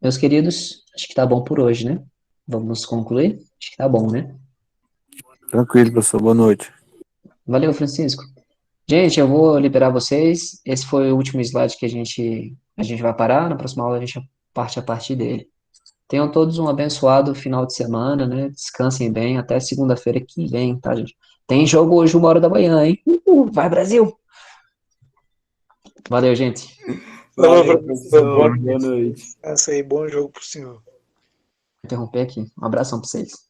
Meus queridos, acho que tá bom por hoje, né? Vamos concluir? Acho que tá bom, né? Tranquilo, professor. Boa noite. Valeu, Francisco. Gente, eu vou liberar vocês. Esse foi o último slide que a gente vai parar. Na próxima aula a gente parte a partir dele. Tenham todos um abençoado final de semana, né? Descansem bem. Até segunda-feira que vem, tá, gente? Tem jogo hoje, 1h da manhã, hein? Vai, Brasil! Valeu, gente. Falou, Valeu, professor. professor. Boa noite. Essa aí, bom jogo pro senhor. Vou interromper aqui. Um abração pra vocês.